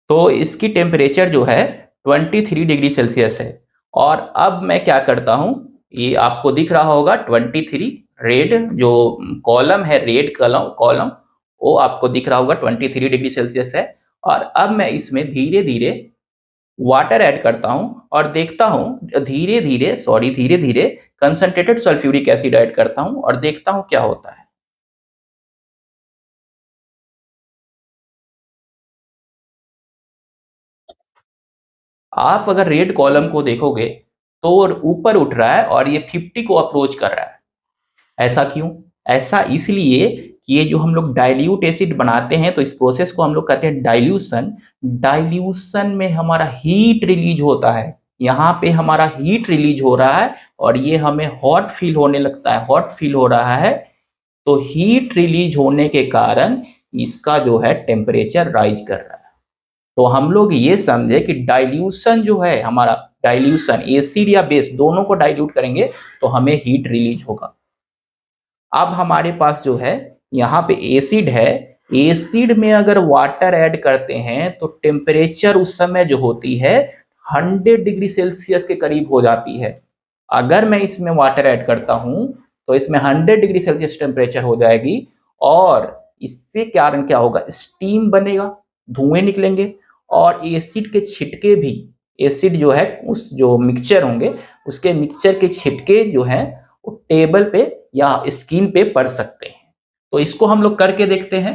तो इसकी टेम्परेचर जो है 23 डिग्री सेल्सियस है। और अब मैं क्या करता हूँ, ये आपको दिख रहा होगा 23, रेड जो कॉलम है, रेड कॉलम कॉलम वो आपको दिख रहा होगा 23 डिग्री सेल्सियस है। और अब मैं इसमें धीरे धीरे वाटर ऐड करता हूँ और देखता हूँ, धीरे धीरे कंसंट्रेटेड सल्फ्यूरिक एसिड ऐड करता हूँ और देखता हूँ क्या होता है। आप अगर रेड कॉलम को देखोगे तो ऊपर उठ रहा है और ये 50 को अप्रोच कर रहा है। ऐसा क्यों? ऐसा इसलिए कि ये जो हम लोग डाइल्यूट एसिड बनाते हैं तो इस प्रोसेस को हम लोग कहते हैं डाइल्यूशन। डाइल्यूशन में हमारा हीट रिलीज होता है, यहाँ पे हमारा हीट रिलीज हो रहा है और ये हमें हॉट फील होने लगता है, हॉट फील हो रहा है। तो हीट रिलीज होने के कारण इसका जो है टेम्परेचर राइज कर रहा है। तो हम लोग ये समझे कि डाइल्यूशन जो है हमारा, डाइल्यूशन एसिड या बेस दोनों को डाइल्यूट करेंगे तो हमें हीट रिलीज होगा। अब हमारे पास जो है यहाँ पे एसिड है, एसिड में अगर वाटर ऐड करते हैं तो टेम्परेचर उस समय जो होती है 100 डिग्री सेल्सियस के करीब हो जाती है। अगर मैं इसमें वाटर ऐड करता हूं तो इसमें 100 डिग्री सेल्सियस टेम्परेचर हो जाएगी और इससे कारण क्या होगा, स्टीम बनेगा, धुएं निकलेंगे और एसिड के छिटके भी, एसिड जो है उस जो मिक्सचर होंगे उसके मिक्सचर के छिटके जो है वो टेबल पे या स्किन पे पड़ सकते हैं। तो इसको हम लोग करके देखते हैं।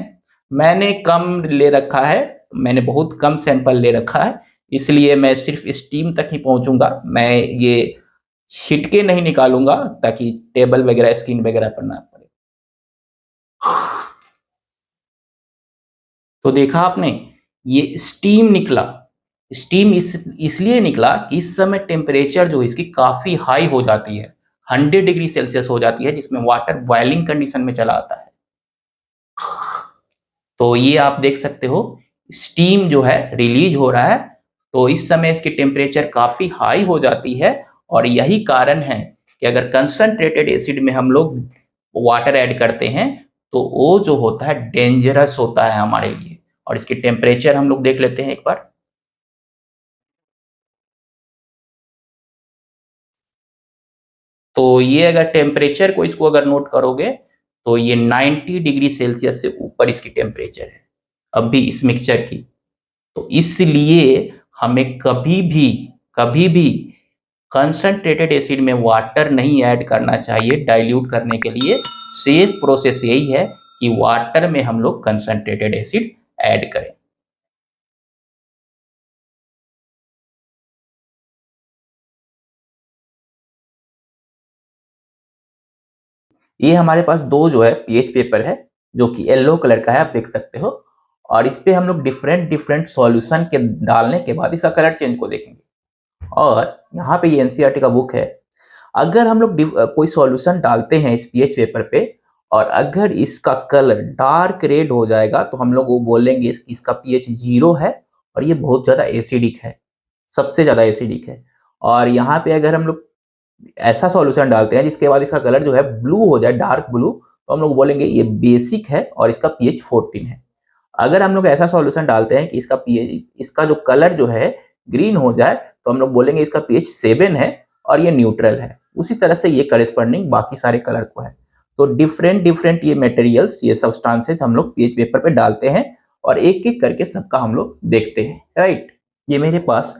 मैंने कम ले रखा है, मैंने बहुत कम सैंपल ले रखा है, इसलिए मैं सिर्फ स्टीम तक ही पहुंचूंगा। मैं ये छिटके नहीं निकालूंगा ताकि टेबल वगैरह स्किन वगैरह पर ना पड़े। तो देखा आपने, ये स्टीम निकला। स्टीम इसलिए निकला कि इस समय टेम्परेचर जो इसकी काफी हाई हो जाती है, 100 डिग्री सेल्सियस हो जाती है, जिसमें वाटर बॉइलिंग कंडीशन में चला आता है। तो ये आप देख सकते हो, स्टीम जो है रिलीज हो रहा है, तो इस समय इसकी टेम्परेचर काफी हाई हो जाती है। और यही कारण है कि अगर कंसंट्रेटेड एसिड में हम लोग वाटर ऐड करते हैं तो वो जो होता है डेंजरस होता है हमारे लिए। और इसकी टेम्परेचर हम लोग देख लेते हैं एक बार। तो ये अगर टेम्परेचर को इसको अगर नोट करोगे तो ये 90 डिग्री सेल्सियस से ऊपर इसकी टेम्परेचर है अभी इस मिक्सचर की। तो इसलिए हमें कभी भी कंसंट्रेटेड एसिड में वाटर नहीं ऐड करना चाहिए डाइल्यूट करने के लिए। सेफ प्रोसेस यही है कि वाटर में हम लोग कंसंट्रेटेड एसिड ऐड करें। ये हमारे पास दो जो है पीएच पेपर है जो कि येलो कलर का है, आप देख सकते हो। और इस पे हम लोग डिफरेंट डिफरेंट सॉल्यूशन के डालने के बाद इसका कलर चेंज को देखेंगे। और यहाँ पे ये एनसीईआरटी का बुक है। अगर हम लोग कोई सॉल्यूशन डालते हैं इस पीएच पेपर पे और अगर इसका कलर डार्क रेड हो जाएगा तो हम लोग वो बोलेंगे इसका पीएच 0 है और ये बहुत ज्यादा एसिडिक है, सबसे ज्यादा एसिडिक है। और यहाँ पे अगर हम लोग ऐसा सॉल्यूशन डालते हैं जिसके बाद इसका कलर जो है ब्लू हो जाए, डार्क ब्लू, तो हम लोग बोलेंगे ये बेसिक है और इसका पीएच 14 है। अगर हम लोग ऐसा सॉल्यूशन डालते हैं कि इसका पीएच, इसका जो कलर जो है ग्रीन हो जाए, तो हम लोग बोलेंगे इसका पीएच 7 है और ये न्यूट्रल है। उसी तरह से ये करेस्पॉन्डिंग बाकी सारे कलर को है। तो डिफरेंट डिफरेंट ये मटेरियल्स, ये सब्सटेंसेस हम लोग पीएच पेपर पे डालते हैं और एक एक करके सबका हम लोग देखते हैं, राइट। ये मेरे पास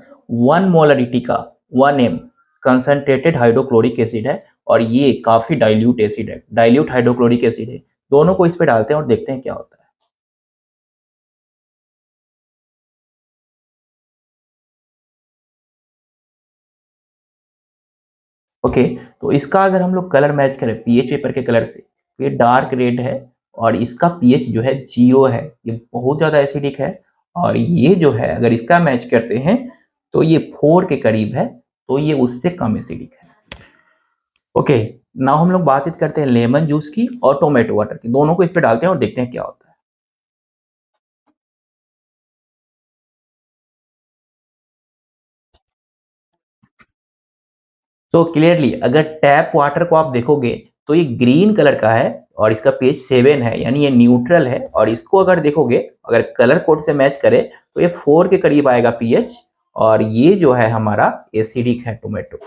1 मोलरिटी का 1 m कंसंट्रेटेड हाइड्रोक्लोरिक एसिड है और ये काफी डाइल्यूट एसिड है, डाइल्यूट हाइड्रोक्लोरिक एसिड है। दोनों को इस पे डालते हैं और देखते हैं क्या होता है। ओके, तो इसका अगर हम लोग कलर मैच करें पीएच पेपर के कलर से, तो ये डार्क रेड है और इसका पीएच जो है 0 है, ये बहुत ज्यादा एसिडिक है। और ये जो है अगर इसका मैच करते हैं तो ये 4 के करीब है, तो ये उससे कम एसिडिक है। ओके, नाउ हम लोग बातचीत करते हैं लेमन जूस की और टोमेटो वाटर की। दोनों को इस पे डालते हैं और देखते हैं क्या होता है। सो क्लियरली अगर टैप वाटर को आप देखोगे तो ये ग्रीन कलर का है और इसका पीएच 7 है, यानी ये न्यूट्रल है। और इसको अगर देखोगे, अगर कलर कोड से मैच करे तो ये 4 के करीब आएगा पीएच और ये जो है हमारा एसिडिक है टोमेटो।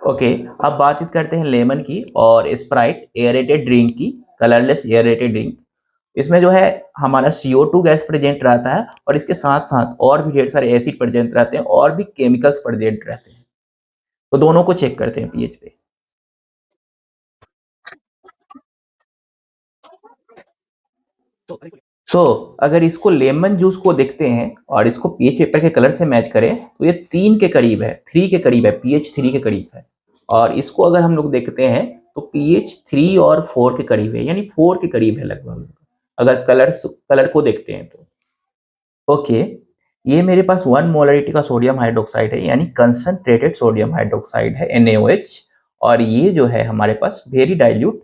ओके, अब बातचीत करते हैं लेमन की और स्प्राइट एयरेटेड ड्रिंक की, कलरलेस एयरेटेड ड्रिंक। इसमें जो है हमारा CO2 गैस प्रेजेंट रहता है और इसके साथ साथ और भी ढेर सारे एसिड प्रेजेंट रहते हैं और भी केमिकल्स प्रेजेंट रहते हैं। तो दोनों को चेक करते हैं पीएच पे। सो अगर इसको लेमन जूस को देखते हैं और इसको पीएच पेपर के कलर से मैच करें तो ये 3 के करीब है, 3 के करीब है, पीएच 3 के करीब है। और इसको अगर हम लोग देखते हैं तो पीएच 3 और 4 के करीब है, यानी 4 के करीब है लगभग, अगर कलर को देखते हैं तो। ओके, ये मेरे पास 1 मोलरिटी का सोडियम हाइड्रोक्साइड है, यानी कंसंट्रेटेड सोडियम हाइड्रोक्साइड है NaOH, और ये जो है हमारे पास वेरी डाइल्यूट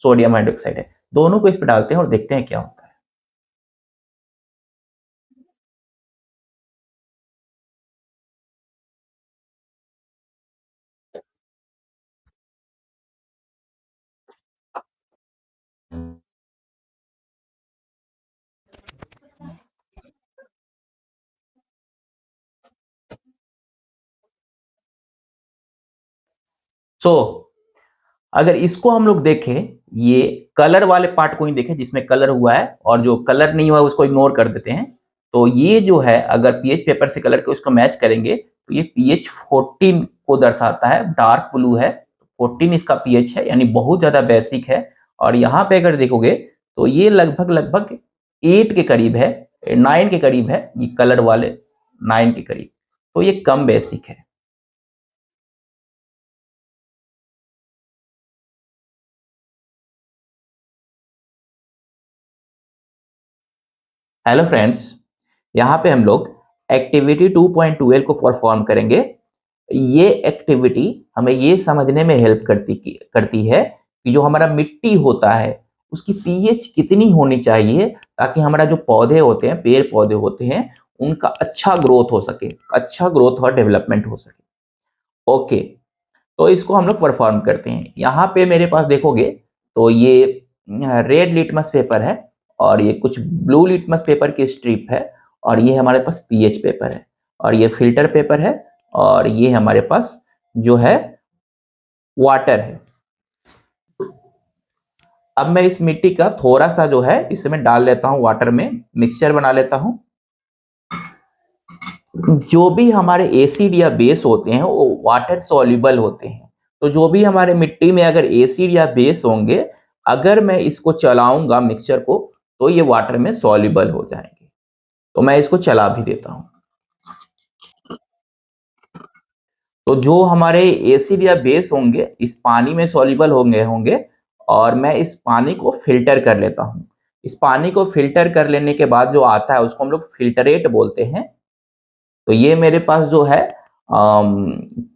सोडियम हाइड्रोक्साइड है। दोनों को इस पे डालते हैं और देखते हैं क्या होता है। सो अगर इसको हम लोग देखें, ये कलर वाले पार्ट को ही देखें जिसमें कलर हुआ है, और जो कलर नहीं हुआ है उसको इग्नोर कर देते हैं। तो ये जो है अगर पीएच पेपर से कलर को इसको मैच करेंगे तो ये पीएच 14 को दर्शाता है, डार्क ब्लू है, 14 इसका पीएच है, यानी बहुत ज्यादा बेसिक है। और यहाँ पे अगर देखोगे तो ये लगभग लगभग 8 के करीब है, 9 के करीब है, ये कलर वाले 9 के करीब, तो ये कम बेसिक है। हेलो फ्रेंड्स, यहाँ पे हम लोग एक्टिविटी 2.12 को परफॉर्म करेंगे। ये एक्टिविटी हमें ये समझने में हेल्प करती है कि जो हमारा मिट्टी होता है उसकी पीएच कितनी होनी चाहिए, ताकि हमारा जो पौधे होते हैं, पेड़ पौधे होते हैं, उनका अच्छा ग्रोथ हो सके, अच्छा ग्रोथ और डेवलपमेंट हो सके। ओके, तो इसको हम लोग परफॉर्म करते हैं। यहाँ पे मेरे पास देखोगे तो ये रेड लिटमस पेपर है, और ये कुछ ब्लू लिटमस पेपर की स्ट्रिप है, और ये हमारे पास पीएच पेपर है, और ये फिल्टर पेपर है, और ये हमारे पास जो है वाटर है। अब मैं इस मिट्टी का थोड़ा सा जो है इसमें डाल लेता हूँ, वाटर में मिक्सचर बना लेता हूँ। जो भी हमारे एसिड या बेस होते हैं वो वाटर सॉल्युबल होते हैं। तो जो भी हमारे मिट्टी में अगर एसिड या बेस होंगे, अगर मैं इसको चलाऊंगा मिक्सचर को, तो ये वाटर में सॉल्युबल हो जाएंगे। तो मैं इसको चला भी देता हूं। तो जो हमारे एसिड या बेस होंगे इस पानी में सॉल्युबल होंगे होंगे और मैं इस पानी को फिल्टर कर लेता हूं। इस पानी को फिल्टर कर लेने के बाद जो आता है उसको हम लोग फिल्टरेट बोलते हैं। तो ये मेरे पास जो है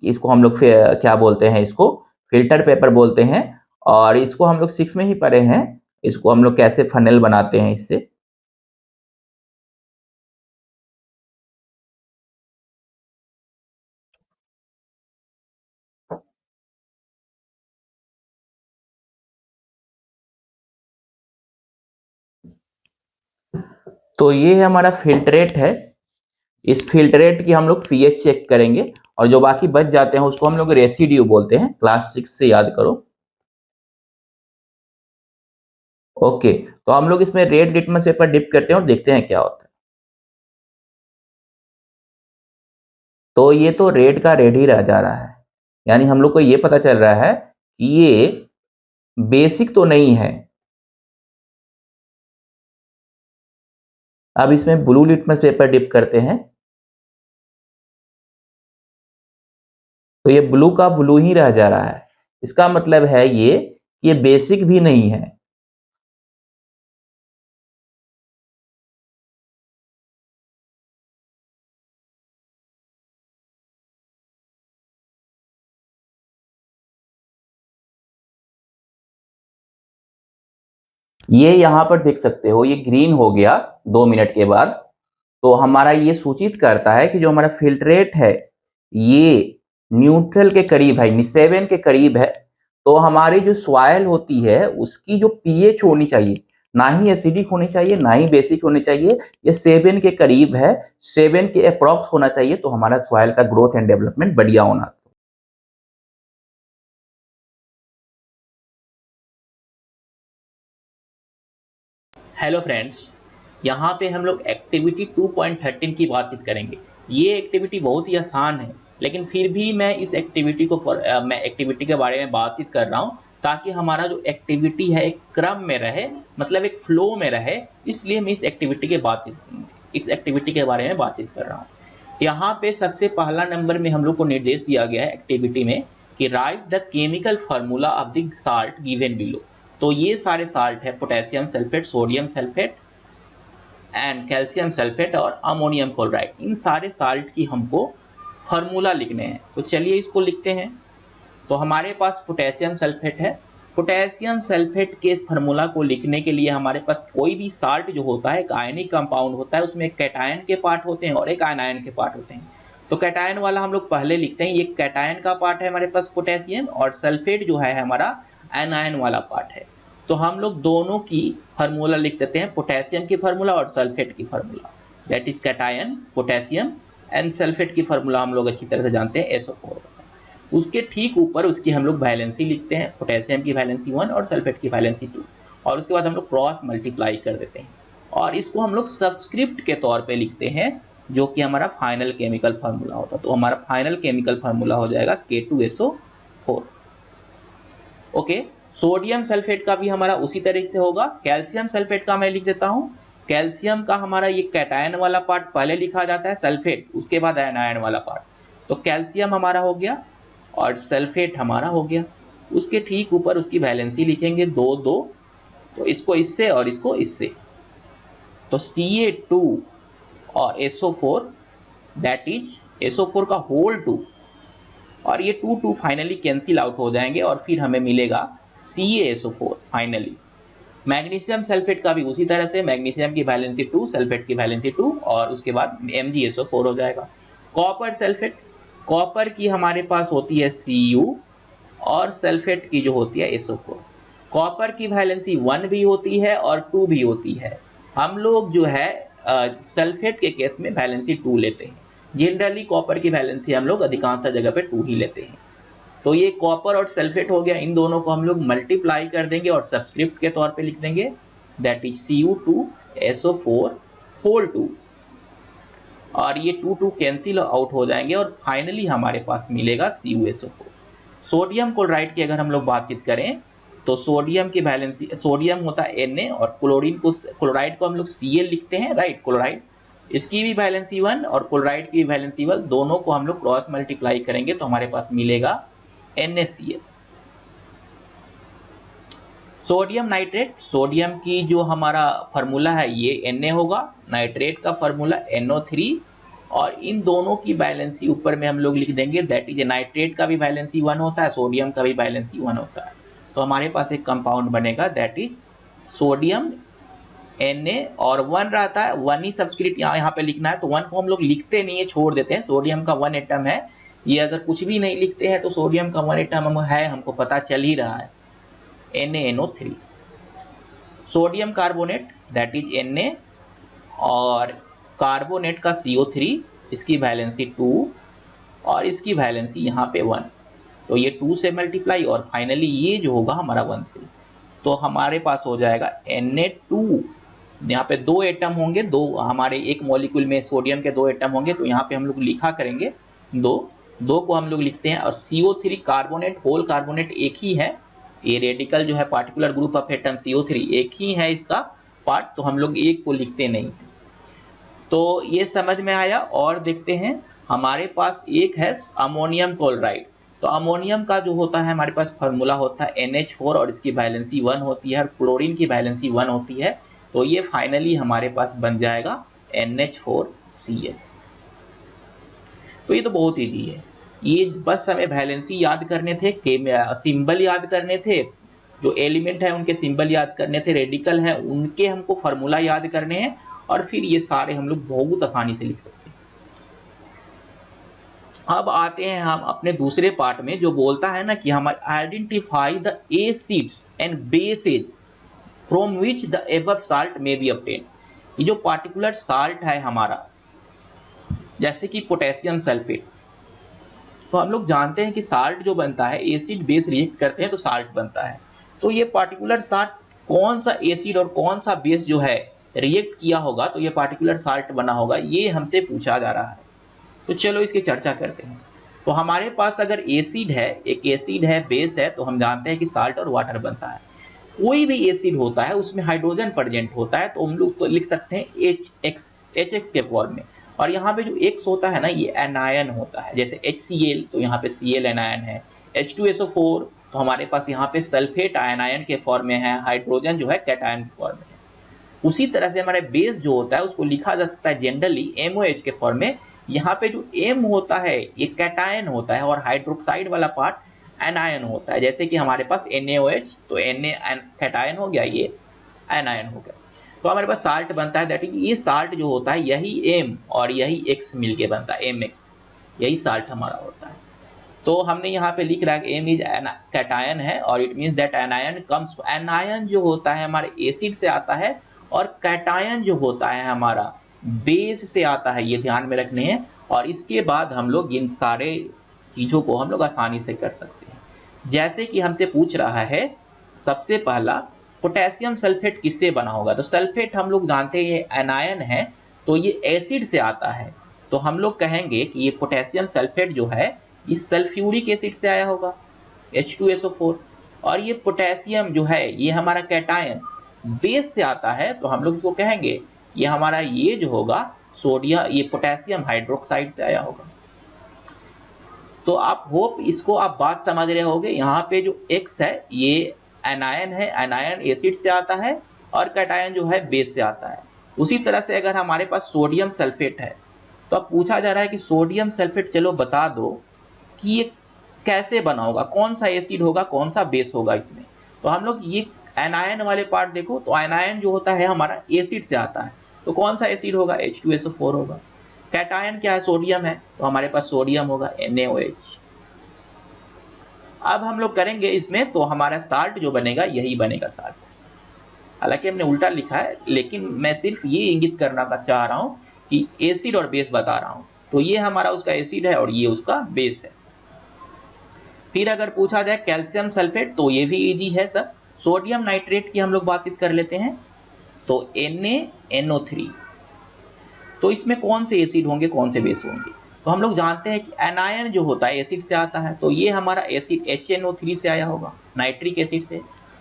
इसको हम लोग क्या बोलते हैं, इसको फिल्टर पेपर बोलते हैं। और इसको हम लोग 6 में ही पढ़े हैं, इसको हम लोग कैसे फनेल बनाते हैं इससे। तो ये हमारा फिल्ट्रेट है। इस फिल्ट्रेट की हम लोग पीएच चेक करेंगे, और जो बाकी बच जाते हैं उसको हम लोग रेसिड्यू बोलते हैं, क्लास 6 से याद करो। ओके, तो हम लोग इसमें रेड लिटमस पेपर डिप करते हैं और देखते हैं क्या होता है। तो ये तो रेड का रेड ही रह जा रहा है, यानी हम लोग को ये पता चल रहा है कि ये बेसिक तो नहीं है। अब इसमें ब्लू लिटमस पेपर डिप करते हैं, तो ये ब्लू का ब्लू ही रह जा रहा है। इसका मतलब है ये कि ये बेसिक भी नहीं है। ये यहाँ पर देख सकते हो, ये ग्रीन हो गया 2 मिनट के बाद। तो हमारा ये सूचित करता है कि जो हमारा फिल्ट्रेट है ये न्यूट्रल के करीब है, 7 के करीब है। तो हमारी जो सॉइल होती है उसकी जो पीएच होनी चाहिए, ना ही एसिडिक होनी चाहिए ना ही बेसिक होनी चाहिए, ये 7 के करीब है, 7 के अप्रॉक्स होना चाहिए। तो हमारा सॉइल का ग्रोथ एंड डेवलपमेंट बढ़िया होना। हेलो फ्रेंड्स, यहाँ पे हम लोग एक्टिविटी 2.13 की बातचीत करेंगे। ये एक्टिविटी बहुत ही आसान है, लेकिन फिर भी मैं इस एक्टिविटी को मैं एक्टिविटी के बारे में बातचीत कर रहा हूँ, ताकि हमारा जो एक्टिविटी है एक क्रम में रहे, मतलब एक फ्लो में रहे। इसलिए मैं इस एक्टिविटी के बारे में बातचीत कर रहा हूँ। यहाँ पे सबसे पहला नंबर में हम लोग को निर्देश दिया गया है एक्टिविटी में कि right the chemical formula of the salt given below. तो ये सारे साल्ट है, potassium sulphate, sodium sulphate and calcium sulphate और अमोनियम क्लोराइड। इन सारे साल्ट की हमको फार्मूला लिखने हैं, तो चलिए इसको लिखते हैं। तो हमारे पास पोटेशियम सल्फेट है। पोटेशियम सल्फेट के फार्मूला को लिखने के लिए हमारे पास कोई भी साल्ट जो होता है एक आयनिक कंपाउंड होता है, उसमें एक कैटायन के पार्ट होते हैं और एक आयनायन के पार्ट होते हैं। तो कैटायन वाला हम लोग पहले लिखते हैं, ये कैटायन का पार्ट है हमारे पास पोटेशियम, और सल्फेट जो है हमारा एनायन वाला पार्ट है। तो हम लोग दोनों की फार्मूला लिख देते हैं, पोटेशियम की फार्मूला और सल्फेट की formula, that is cation potassium and sulphate की फार्मूला हम लोग अच्छी तरह से जानते हैं SO4। उसके ठीक ऊपर उसकी हम लोग वैलेंसी लिखते हैं, पोटेशियम की वैलेंसी 1 और सल्फेट की वैलेंसी 2, और उसके बाद हम लोग क्रॉस मल्टीप्लाई कर देते हैं और इसको हम लोग सबस्क्रिप्ट के तौर पे लिखते हैं, जो कि हमारा फाइनल केमिकल फार्मूला होता है। तो हमारा फाइनल केमिकल फार्मूला हो जाएगा K2SO4। ओके, सोडियम सल्फेट का भी हमारा उसी तरीके से होगा। कैल्शियम सल्फेट का मैं लिख देता हूँ। कैल्शियम का हमारा ये कैटायन वाला पार्ट पहले लिखा जाता है, सल्फेट उसके बाद एनायन वाला पार्ट। तो कैल्शियम हमारा हो गया और सल्फेट हमारा हो गया। उसके ठीक ऊपर उसकी वैलेंसी लिखेंगे 2 तो इसको इससे और इसको इससे, तो Ca2 और SO4 दैट इज SO4 का होल 2, और ये 2 फाइनली कैंसिल आउट हो जाएंगे और फिर हमें मिलेगा CaSO4 फाइनली। मैग्नीशियम सल्फेट का भी उसी तरह से, मैग्नीशियम की वैलेंसी 2, सल्फेट की वैलेंसी 2 और उसके बाद MgSO4 हो जाएगा। कॉपर सल्फेट, कॉपर की हमारे पास होती है Cu और सल्फेट की जो होती है SO4। कॉपर की वैलेंसी 1 भी होती है और 2 भी होती है। हम लोग जो है सल्फेट के केस में वैलेंसी 2 लेते हैं। जनरली कॉपर की वैलेंसी हम लोग अधिकांशतः जगह पे 2 ही लेते हैं। तो ये कॉपर और सल्फेट हो गया, इन दोनों को हम लोग मल्टीप्लाई कर देंगे और सबस्क्रिप्ट के तौर पे लिख देंगे, दैट इज Cu2SO4 होल 2, और ये 2 कैंसिल आउट हो जाएंगे और फाइनली हमारे पास मिलेगा CuSO4। सोडियम क्लोराइड की अगर हम लोग बातचीत करें तो सोडियम की वैलेंसी, सोडियम होता है Na और क्लोरीन को, क्लोराइड को हम लोग Cl लिखते हैं, राइट। क्लोराइड, इसकी भी वैलेंसी 1 और क्लोराइड की वैलेंसी 1, दोनों को हम लोग क्रॉस मल्टीप्लाई करेंगे तो हमारे पास मिलेगा NaCl। सोडियम नाइट्रेट, सोडियम की जो हमारा फार्मूला है ये Na होगा, नाइट्रेट का फार्मूला NO3, और इन दोनों की वैलेंसी ऊपर में हम लोग लिख देंगे, दैट इज नाइट्रेट का भी वैलेंसी 1 होता है, सोडियम का भी वैलेंसी 1 होता है। तो हमारे पास एक कंपाउंड बनेगा दैट इज सोडियम Na, और 1 रहता है, 1 ही सबस्क्रिप्ट यहाँ पे लिखना है, तो 1 को हम लोग लिखते नहीं है, छोड़ देते हैं। सोडियम का 1 एटम है, ये अगर कुछ भी नहीं लिखते हैं तो सोडियम का 1 एटम है, हमको पता चल ही रहा है, NaNO3। Sodium carbonate that is Na, और कार्बोनेट का CO3, इसकी वैलेंसी 2 और इसकी वैलेंसी यहाँ पे 1, तो ये 2 से मल्टीप्लाई और फाइनली ये जो होगा हमारा 1 से, तो हमारे पास हो जाएगा Na2। यहाँ पे 2 एटम होंगे, 2 हमारे एक मॉलिक्यूल में सोडियम के 2 एटम होंगे, तो यहाँ पे हम लोग लिखा करेंगे 2 को हम लोग लिखते हैं, और CO3 कार्बोनेट, होल कार्बोनेट एक ही है, ये रेडिकल जो है particular group of atom CO3 एक ही है इसका पार्ट, तो हम लोग एक को लिखते नहीं। तो ये समझ में आया। और देखते हैं हमारे पास एक है अमोनियम क्लोराइड। तो अमोनियम का जो होता है हमारे पास फार्मूला होता है NH4 और इसकी वैलेंसी 1 होती है, और क्लोरीन की वैलेंसी 1 होती है, तो ये फाइनली हमारे पास बन जाएगा NH4Cl। तो ये तो बहुत ईजी है, ये बस हमें वैलेंसी याद करने थे, सिंबल याद करने थे, जो एलिमेंट है उनके सिंबल याद करने थे, रेडिकल है उनके हमको फार्मूला याद करने हैं, और फिर ये सारे हम लोग बहुत आसानी से लिख सकते हैं। अब आते हैं हम अपने दूसरे पार्ट में, जो बोलता है ना कि हम identify the acids and bases from which the above salt में बी ऑब्टेन। ये जो पार्टिकुलर साल्ट है हमारा, जैसे कि पोटेशियम सल्फेट, तो हम लोग जानते हैं कि साल्ट जो बनता है, एसिड बेस रिएक्ट करते हैं तो साल्ट बनता है। तो ये पार्टिकुलर साल्ट कौन सा एसिड और कौन सा बेस जो है रिएक्ट किया होगा तो ये पार्टिकुलर साल्ट बना होगा, ये हमसे पूछा जा रहा है। तो चलो इसकी चर्चा करते हैं। तो हमारे पास अगर एसिड है, एक एसिड है, बेस है, तो हम जानते हैं कि साल्ट और वाटर बनता है। कोई भी एसिड होता है उसमें हाइड्रोजन प्रेजेंट होता है, तो हम लोग तो लिख सकते हैं HX के फॉर्म में, और यहाँ पे जो X होता है ना, ये एनायन होता है, जैसे HCl, तो यहाँ पे Cl एनायन है, H2SO4 तो हमारे पास यहाँ पे सल्फेट आयन के फॉर्म में है, हाइड्रोजन जो है कैटायन के फॉर्म में है। उसी तरह से हमारे बेस जो होता है उसको लिखा जा सकता है जनरली MOH के फॉर्म में। यहाँ पे जो M होता है ये कैटायन होता है और हाइड्रोक्साइड वाला पार्ट एनायन होता है। जैसे कि हमारे पास NaOH तो Na कैटायन हो गया, ये एनायन हो गया। तो हमारे पास साल्ट बनता है, दैट इज ये साल्ट जो होता है यही M और यही X मिलके बनता है, MX, यही साल्ट हमारा होता है। तो हमने यहाँ पे लिख रहा है कि M इज कैटायन है और it means that anion comes, anion जो होता है हमारे एसिड से आता है और कैटायन जो होता है हमारा बेस से आता है, ये ध्यान में रखने हैं। और इसके बाद हम लोग इन सारे चीज़ों को हम लोग आसानी से कर सकते हैं। जैसे कि हमसे पूछ रहा है सबसे पहला पोटेशियम सल्फेट किससे बना होगा, तो सल्फेट हम लोग जानते हैं ये एनायन है तो ये एसिड से आता है। तो हम लोग कहेंगे कि ये पोटेशियम सल्फेट जो है ये सल्फ्यूरिक एसिड से आया होगा, H2SO4। और ये पोटेशियम जो है ये हमारा कैटायन बेस से आता है तो हम लोग इसको कहेंगे ये हमारा ये जो होगा सोडियम, ये पोटेशियम हाइड्रोक्साइड से आया होगा। तो आप होप इसको आप बात समझ रहे होगे। यहाँ पे जो X है ये एनायन है, एनायन एसिड से आता है और कैटायन जो है बेस से आता है। उसी तरह से अगर हमारे पास सोडियम सल्फेट है तो अब पूछा जा रहा है कि सोडियम सल्फेट चलो बता दो कि ये कैसे बना होगा, कौन सा एसिड होगा, कौन सा बेस होगा इसमें। तो हम लोग ये एनायन वाले पार्ट देखो तो एनायन जो होता है हमारा एसिड से आता है तो कौन सा एसिड होगा, H2SO4 होगा। कैटायन क्या है, सोडियम है तो हमारे पास सोडियम होगा, NaOH। अब हम लोग करेंगे इसमें तो हमारा साल्ट जो बनेगा यही बनेगा साल्ट। हालांकि हमने उल्टा लिखा है लेकिन मैं सिर्फ ये इंगित करना चाह रहा हूँ कि एसिड और बेस बता रहा हूँ। तो ये हमारा उसका एसिड है और ये उसका बेस है। फिर अगर पूछा जाए कैल्शियम सल्फेट तो ये भी इजी है सर। सोडियम नाइट्रेट की हम लोग बातचीत कर लेते हैं तो NaNO3। तो इसमें कौन से एसिड होंगे, कौन से बेस होंगे, तो हम लोग जानते हैं कि एनायन जो होता है एसिड से आता है तो ये हमारा एसिड HNO3 से आया होगा, नाइट्रिक एसिड से।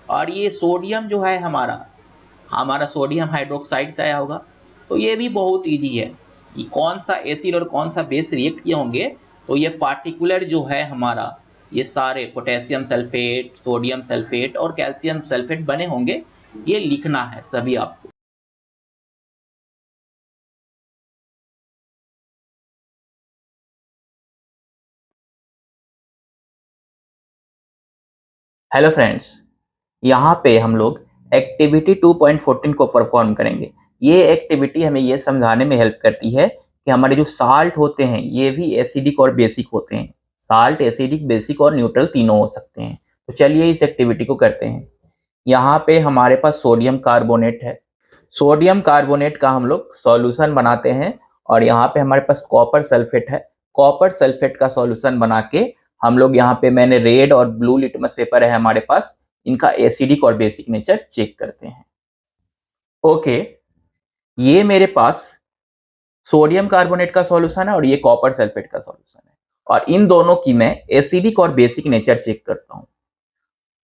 और ये सोडियम जो है हमारा सोडियम हाइड्रोक्साइड से आया होगा। तो ये भी बहुत इजी है कि कौन सा एसिड और कौन सा बेस रिएक्ट किए होंगे। तो ये पार्टिकुलर जो है हमारा ये सारे पोटेशियम सल्फेट, सोडियम सल्फेट और कैल्शियम सल्फेट बने होंगे, ये लिखना है सभी आपको। हेलो फ्रेंड्स, यहाँ पे हम लोग एक्टिविटी 2.14 को परफॉर्म करेंगे। ये एक्टिविटी हमें ये समझाने में हेल्प करती है कि हमारे जो साल्ट होते हैं ये भी एसिडिक और बेसिक होते हैं। साल्ट एसिडिक, बेसिक और न्यूट्रल तीनों हो सकते हैं। तो चलिए इस एक्टिविटी को करते हैं। यहाँ पे हमारे पास सोडियम कार्बोनेट है। सोडियम कार्बोनेट का हम लोग सॉल्यूशन बनाते हैं और यहाँ पे हमारे पास कॉपर सल्फेट है। कॉपर सल्फेट का सॉल्यूशन बना के हम लोग यहाँ पे मैंने रेड और ब्लू लिटमस पेपर है हमारे पास, इनका एसिडिक और बेसिक नेचर चेक करते हैं। ओके, ये मेरे पास सोडियम कार्बोनेट का सॉल्यूशन है और ये कॉपर सल्फेट का सॉल्यूशन है और इन दोनों की मैं एसिडिक और बेसिक नेचर चेक करता हूँ।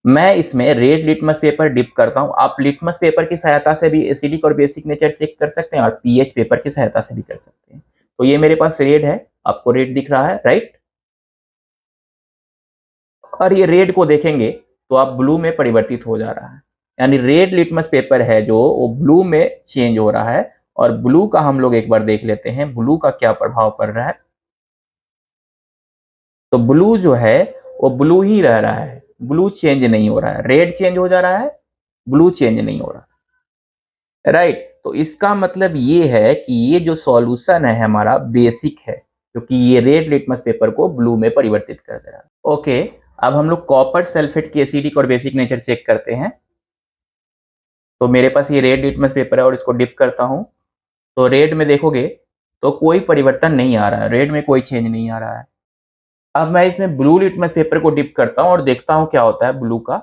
मैं इसमें रेड लिटमस पेपर डिप करता हूँ। आप लिटमस पेपर की सहायता से भी एसिडिक और बेसिक नेचर चेक कर सकते हैं और पीएच पेपर की सहायता से भी कर सकते हैं। तो ये मेरे पास रेड है, आपको रेड दिख रहा है, राइट। और ये रेड को देखेंगे तो आप ब्लू में परिवर्तित हो जा रहा है, यानी रेड लिटमस पेपर है जो वो ब्लू में चेंज हो रहा है। और ब्लू का हम लोग एक बार देख लेते हैं ब्लू का क्या प्रभाव पड़ रहा है। तो ब्लू जो है वो ब्लू ही रह रहा है, ब्लू चेंज नहीं हो रहा है। रेड चेंज हो जा रहा है, ब्लू चेंज नहीं हो रहा है, राइट। तो इसका मतलब ये है कि ये जो सॉल्यूशन है हमारा बेसिक है, क्योंकि ये रेड लिटमस पेपर को ब्लू में परिवर्तित कर दे रहा है। ओके, अब हम लोग कॉपर सल्फेट की एसिडिक और बेसिक नेचर चेक करते हैं। तो मेरे पास ये रेड लिटमस पेपर है और इसको डिप करता हूं तो रेड में देखोगे तो कोई परिवर्तन नहीं आ रहा है, रेड में कोई चेंज नहीं आ रहा है। अब मैं इसमें ब्लू लिटमस पेपर को डिप करता हूं और देखता हूं क्या होता है ब्लू का।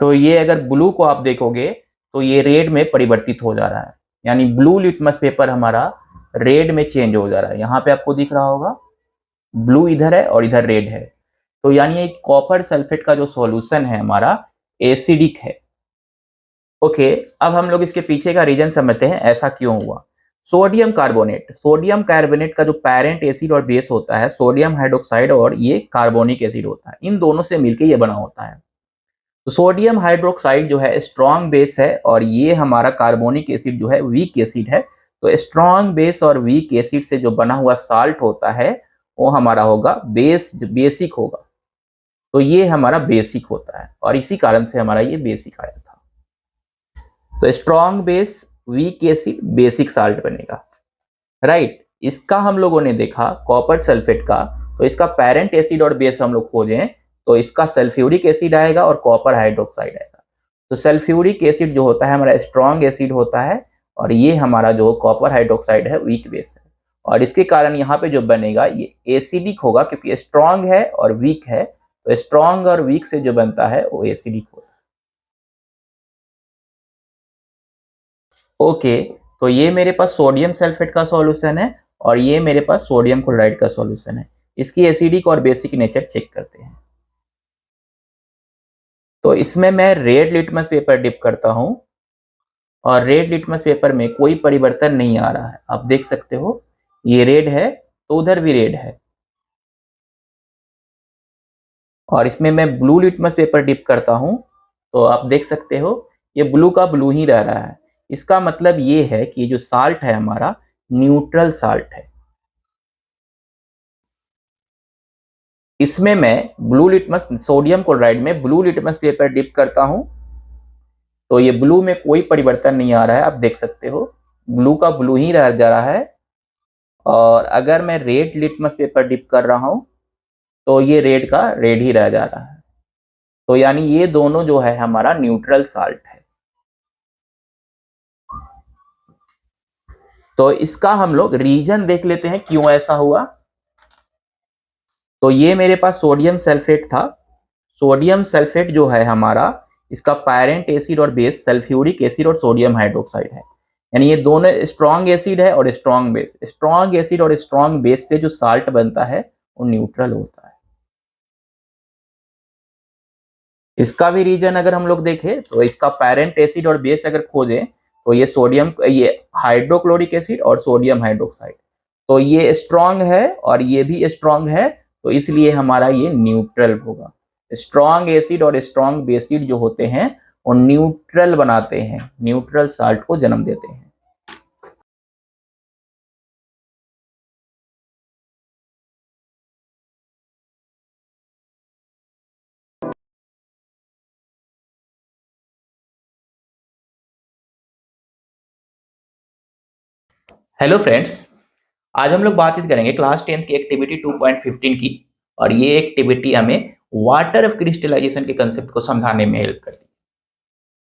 तो ये अगर ब्लू को आप देखोगे तो ये रेड में परिवर्तित हो जा रहा है, यानी ब्लू लिटमस पेपर हमारा रेड में चेंज हो जा रहा है। यहाँ पे आपको दिख रहा होगा ब्लू इधर है और इधर रेड है। तो यानी कॉपर सल्फेट का जो सॉल्यूशन है हमारा एसिडिक है। ओके, अब हम लोग इसके पीछे का रीजन समझते हैं ऐसा क्यों हुआ। सोडियम कार्बोनेट का जो पेरेंट एसिड और बेस होता है सोडियम हाइड्रोक्साइड और ये कार्बोनिक एसिड होता है, इन दोनों से मिलकर ये बना होता है। तो सोडियम हाइड्रोक्साइड जो है स्ट्रॉन्ग बेस है और ये हमारा कार्बोनिक एसिड जो है वीक एसिड है। तो स्ट्रॉन्ग बेस और वीक एसिड से जो बना हुआ साल्ट होता है वो हमारा होगा बेसिक होगा। तो ये हमारा बेसिक होता है और इसी कारण से हमारा ये बेसिक आया था। तो strong base weak acid basic salt बनेगा, राइट। इसका हम लोगों ने देखा कॉपर सल्फेट का, तो इसका पेरेंट एसिड और बेस हम लोग खोजें तो इसका सल्फ्यूरिक एसिड आएगा और कॉपर हाइड्रोक्साइड आएगा। तो सल्फ्यूरिक एसिड जो होता है हमारा स्ट्रॉन्ग एसिड होता है और ये हमारा जो कॉपर हाइड्रोक्साइड है वीक बेस है। और इसके कारण यहाँ पे जो बनेगा ये एसिडिक होगा क्योंकि स्ट्रॉन्ग है और वीक है, तो स्ट्रॉन्ग और वीक से जो बनता है वो एसिडिक होगा। ओके, तो ये मेरे पास सोडियम सल्फेट का सॉल्यूशन है और ये मेरे पास सोडियम क्लोराइड का सॉल्यूशन है। इसकी एसिडिक और बेसिक नेचर चेक करते हैं। तो इसमें मैं रेड लिटमस पेपर डिप करता हूं और रेड लिटमस पेपर में कोई परिवर्तन नहीं आ रहा है। आप देख सकते हो ये रेड है तो उधर भी रेड है। और इसमें मैं ब्लू लिटमस पेपर डिप करता हूं तो आप देख सकते हो ये ब्लू का ब्लू ही रह रहा है। इसका मतलब ये है कि जो साल्ट है हमारा न्यूट्रल साल्ट है। इसमें मैं ब्लू लिटमस सोडियम क्लोराइड में ब्लू लिटमस पेपर डिप करता हूं तो ये ब्लू में कोई परिवर्तन नहीं आ रहा है। आप देख सकते हो ब्लू का ब्लू ही रह जा रहा है। और अगर मैं रेड लिटमस पेपर डिप कर रहा हूं तो ये रेड का रेड ही रह जा रहा है। तो यानी ये दोनों जो है हमारा न्यूट्रल साल्ट है। तो इसका हम लोग रीजन देख लेते हैं क्यों ऐसा हुआ। तो ये मेरे पास सोडियम सल्फेट था। सोडियम सल्फेट जो है हमारा इसका पेरेंट एसिड और बेस सल्फ्यूरिक एसिड और सोडियम हाइड्रोक्साइड है। यानी ये दोनों स्ट्रॉन्ग एसिड है और स्ट्रॉन्ग बेस। स्ट्रॉन्ग एसिड और स्ट्रॉन्ग बेस से जो साल्ट बनता है वो न्यूट्रल होता है। इसका भी रीजन अगर हम लोग देखें तो इसका पेरेंट एसिड और बेस अगर खोजें तो ये हाइड्रोक्लोरिक एसिड और सोडियम हाइड्रोक्साइड। तो ये स्ट्रॉन्ग है और ये भी स्ट्रॉन्ग है, तो इसलिए हमारा ये न्यूट्रल होगा। स्ट्रॉन्ग एसिड और स्ट्रॉन्ग बेसिड जो होते हैं वो न्यूट्रल बनाते हैं, न्यूट्रल साल्ट को जन्म देते हैं। हेलो फ्रेंड्स, आज हम लोग बातचीत करेंगे क्लास 10 की एक्टिविटी 2.15 की। और ये एक्टिविटी हमें वाटर ऑफ क्रिस्टलाइजेशन के कंसेप्ट को समझाने में हेल्प करती है,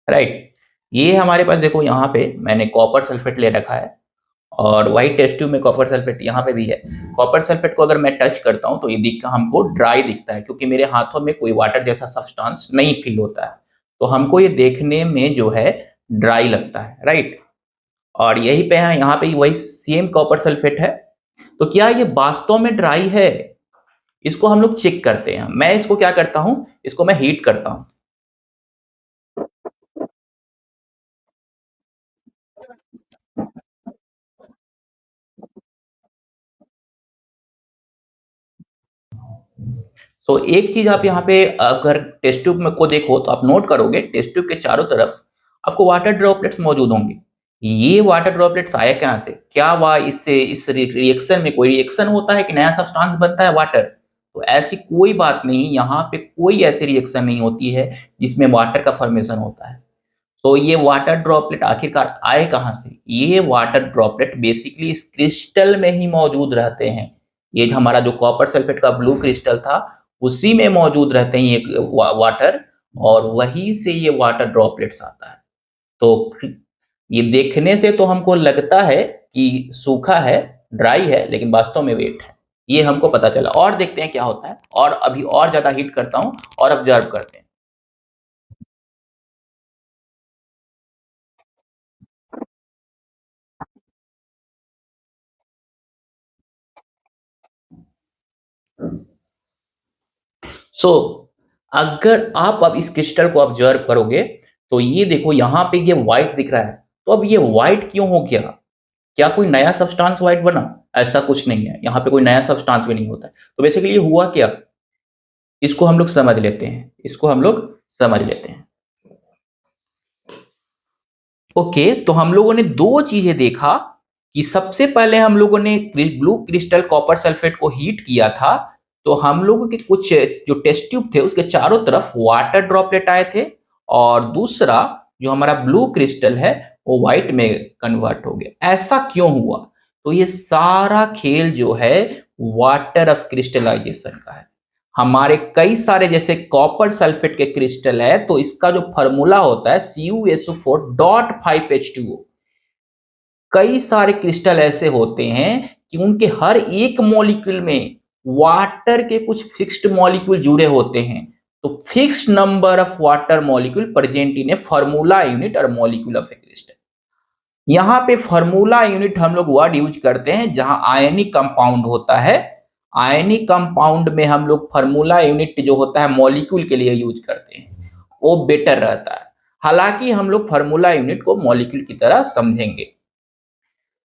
राइट। ये हमारे पास देखो यहाँ पे मैंने कॉपर सल्फेट ले रखा है और वही टेस्ट ट्यूब में कॉपर सल्फेट यहाँ पे भी है। कॉपर सल्फेट को अगर मैं टच करता हूँ तो ये हमको ड्राई दिखता है क्योंकि मेरे हाथों में कोई वाटर जैसा सब्सटेंस नहीं फील होता है। तो हमको ये देखने में जो है ड्राई लगता है, राइट। और यही पे है यहाँ पे वही सेम कॉपर सल्फेट है। तो क्या ये वास्तव में ड्राई है, इसको हम लोग चेक करते हैं। मैं इसको क्या करता हूं, इसको मैं हीट करता हूं। सो एक चीज आप यहाँ पे अगर टेस्ट ट्यूब में को देखो तो आप नोट करोगे टेस्ट ट्यूब के चारों तरफ आपको वाटर ड्रॉपलेट्स मौजूद होंगे। ये वाटर ड्रॉपलेट्स आए कहाँ से, क्या वह इससे इस रिएक्शन में कोई रिएक्शन होता है कि नया सब्सटेंस बनता है वाटर। तो ऐसी कोई बात नहीं, यहाँ पे कोई ऐसी रिएक्शन नहीं होती है जिसमें वाटर का फॉर्मेशन होता है। तो ये वाटर ड्रॉपलेट आखिरकार आए कहाँ से, ये वाटर ड्रॉपलेट बेसिकली इस क्रिस्टल में ही मौजूद रहते हैं। ये हमारा जो कॉपर सल्फेट का ब्लू क्रिस्टल था उसी में मौजूद रहते हैं ये वाटर, और वहीं से ये वाटर ड्रॉपलेट्स आता है। तो ये देखने से तो हमको लगता है कि सूखा है, ड्राई है, लेकिन वास्तव में वेट है। ये हमको पता चला। और देखते हैं क्या होता है, और अभी और ज्यादा हीट करता हूं और ऑब्जर्व करते हैं। सो अगर आप अब इस क्रिस्टल को ऑब्जर्व करोगे तो ये देखो यहाँ पे ये व्हाइट दिख रहा है। तो अब ये व्हाइट क्यों हो गया, क्या कोई नया सब्सटेंस व्हाइट बना? ऐसा कुछ नहीं है, यहाँ पे कोई नया सब्सटेंस भी नहीं होता है। तो बेसिकली ये हुआ क्या, इसको हम लोग समझ लेते हैं, इसको हम लोग समझ लेते हैं। ओके, तो हम लोगों ने दो चीजें देखा कि सबसे पहले हम लोगों ने ब्लू क्रिस्टल कॉपर सल्फेट को हीट किया था, तो हम लोगों के कुछ जो टेस्ट ट्यूब थे उसके चारों तरफ वाटर ड्रॉपलेट आए थे, और दूसरा जो हमारा ब्लू क्रिस्टल है वो व्हाइट में कन्वर्ट हो गया। ऐसा क्यों हुआ? तो ये सारा खेल जो है वाटर ऑफ क्रिस्टलाइजेशन का है। हमारे कई सारे जैसे कॉपर सल्फेट के क्रिस्टल है, तो इसका जो फॉर्मूला होता है CuSO4.5H2O। कई सारे क्रिस्टल ऐसे होते हैं कि उनके हर एक मॉलिक्यूल में वाटर के कुछ फिक्स्ड मॉलिक्यूल जुड़े होते हैं। तो fixed number of water molecule present in A formula unit और मॉलिक्यूल ऑफ ए क्रिस्टल। यहाँ पे फार्मूला यूनिट हम लोग वर्ड यूज करते हैं जहां आयनिक कंपाउंड होता है। आयनिक कंपाउंड में हम लोग फार्मूला यूनिट जो होता है मॉलिक्यूल के लिए यूज करते हैं, वो बेटर रहता है। हालांकि हम लोग फार्मूला यूनिट को मॉलिक्यूल की तरह समझेंगे।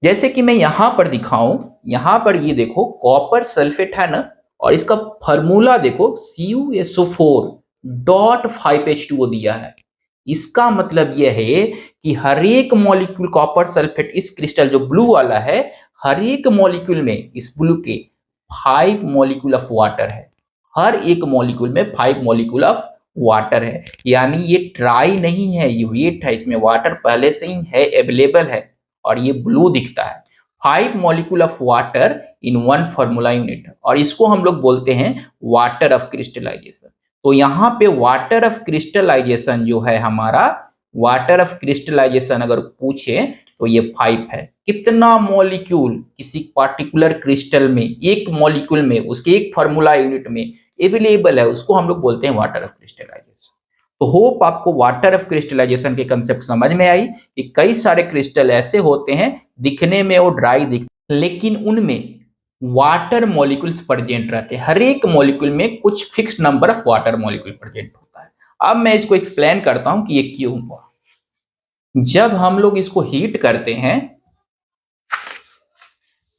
जैसे कि मैं यहां पर दिखाऊं, यहां पर ये देखो कॉपर सल्फेट है ना, और इसका फार्मूला देखो CuSO4.5H2O दिया है। इसका मतलब यह है कि हर एक मॉलिक्यूल कॉपर सल्फेट इस क्रिस्टल जो ब्लू वाला है, हर एक मॉलिक्यूल में इस ब्लू के 5 मॉलिक्यूल ऑफ वाटर है। हर एक मॉलिक्यूल में 5 मॉलिक्यूल ऑफ वाटर है, यानी ये ट्राई नहीं है, ये वेट है, इसमें वाटर पहले से ही है, अवेलेबल है, और ये ब्लू दिखता है। 5 molecule of water in one formula unit, और इसको हम लोग बोलते हैं वाटर ऑफ क्रिस्टलाइजेशन। तो यहाँ पे वाटर ऑफ क्रिस्टलाइजेशन जो है हमारा, वाटर ऑफ क्रिस्टलाइजेशन अगर पूछे तो ये 5 है। कितना मॉलिक्यूल किसी पार्टिकुलर क्रिस्टल में, एक मॉलिक्यूल में, उसके एक फॉर्मूला यूनिट में अवेलेबल है, उसको हम लोग बोलते हैं वाटर ऑफ क्रिस्टलाइजेशन। तो होप आपको वाटर ऑफ क्रिस्टलाइजेशन के कंसेप्ट समझ में आई कि कई सारे क्रिस्टल ऐसे होते हैं दिखने में वो ड्राई दिखते, लेकिन उनमें वाटर मॉलिक्यूल्स प्रेजेंट रहते हैं। हर एक मॉलिक्यूल में कुछ fix number of water molecule present होता है। अब मैं इसको एक्सप्लेन करता हूं कि ये क्यों हुआ। जब हम लोग इसको हीट करते हैं,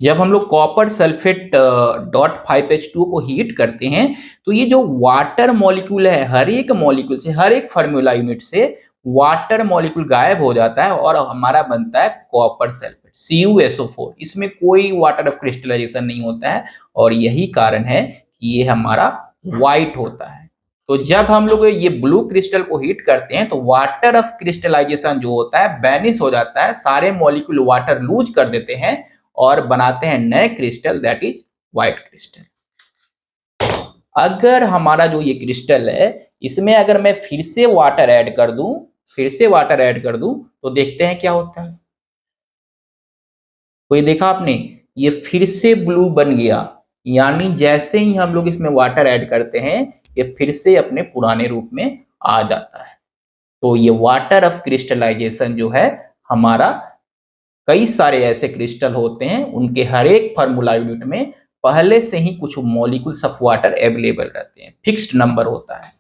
जब हम लोग कॉपर सल्फेट .5H2O को हीट करते हैं, तो ये जो वाटर मॉलिक्यूल है, हर एक मॉलिक्यूल से, हर एक फार्मूला यूनिट से वाटर मॉलिक्यूल गायब हो जाता है और हमारा बनता है कॉपर सल्फेट CuSO4। इसमें कोई वाटर ऑफ क्रिस्टलाइजेशन नहीं होता है, और यही कारण है कि ये हमारा व्हाइट होता है। तो जब हम लोग ये ब्लू क्रिस्टल को हीट करते हैं, तो वाटर ऑफ क्रिस्टलाइजेशन जो होता है बैनिश हो जाता है, सारे मॉलिक्यूल वाटर लूज कर देते हैं और बनाते हैं नए crystal, that is white crystal. अगर हमारा जो ये क्रिस्टल है, इसमें अगर मैं फिर से वाटर ऐड कर दूं, फिर से वाटर ऐड कर दूं, तो देखते हैं क्या होता है। कोई देखा आपने, ये फिर से ब्लू बन गया, यानी जैसे ही हम लोग इसमें वाटर ऐड करते हैं, ये फिर से अपने पुराने रूप में आ जाता है। तो ये वाटर ऑफ क्रिस्टलाइजेशन जो है हमारा, कई सारे ऐसे क्रिस्टल होते हैं, उनके हर एक फार्मूला यूनिट में पहले से ही कुछ मॉलिक्यूल्स ऑफ वाटर अवेलेबल रहते हैं, फिक्स्ड नंबर होता है।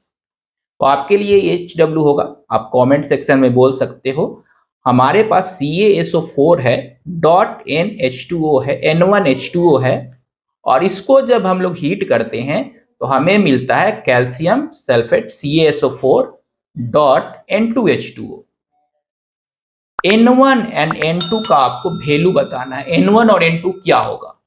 तो आपके लिए HW होगा, आप कमेंट सेक्शन में बोल सकते हो। हमारे पास CaSO4 है, .NH2O है, N1H2O है, और इसको जब हम लोग हीट करते हैं तो हमें मिलता है calcium sulphate CaSO4.N2H2O। N1 and N2 का आपको वैल्यू बताना है, N1 और N2 क्या होगा।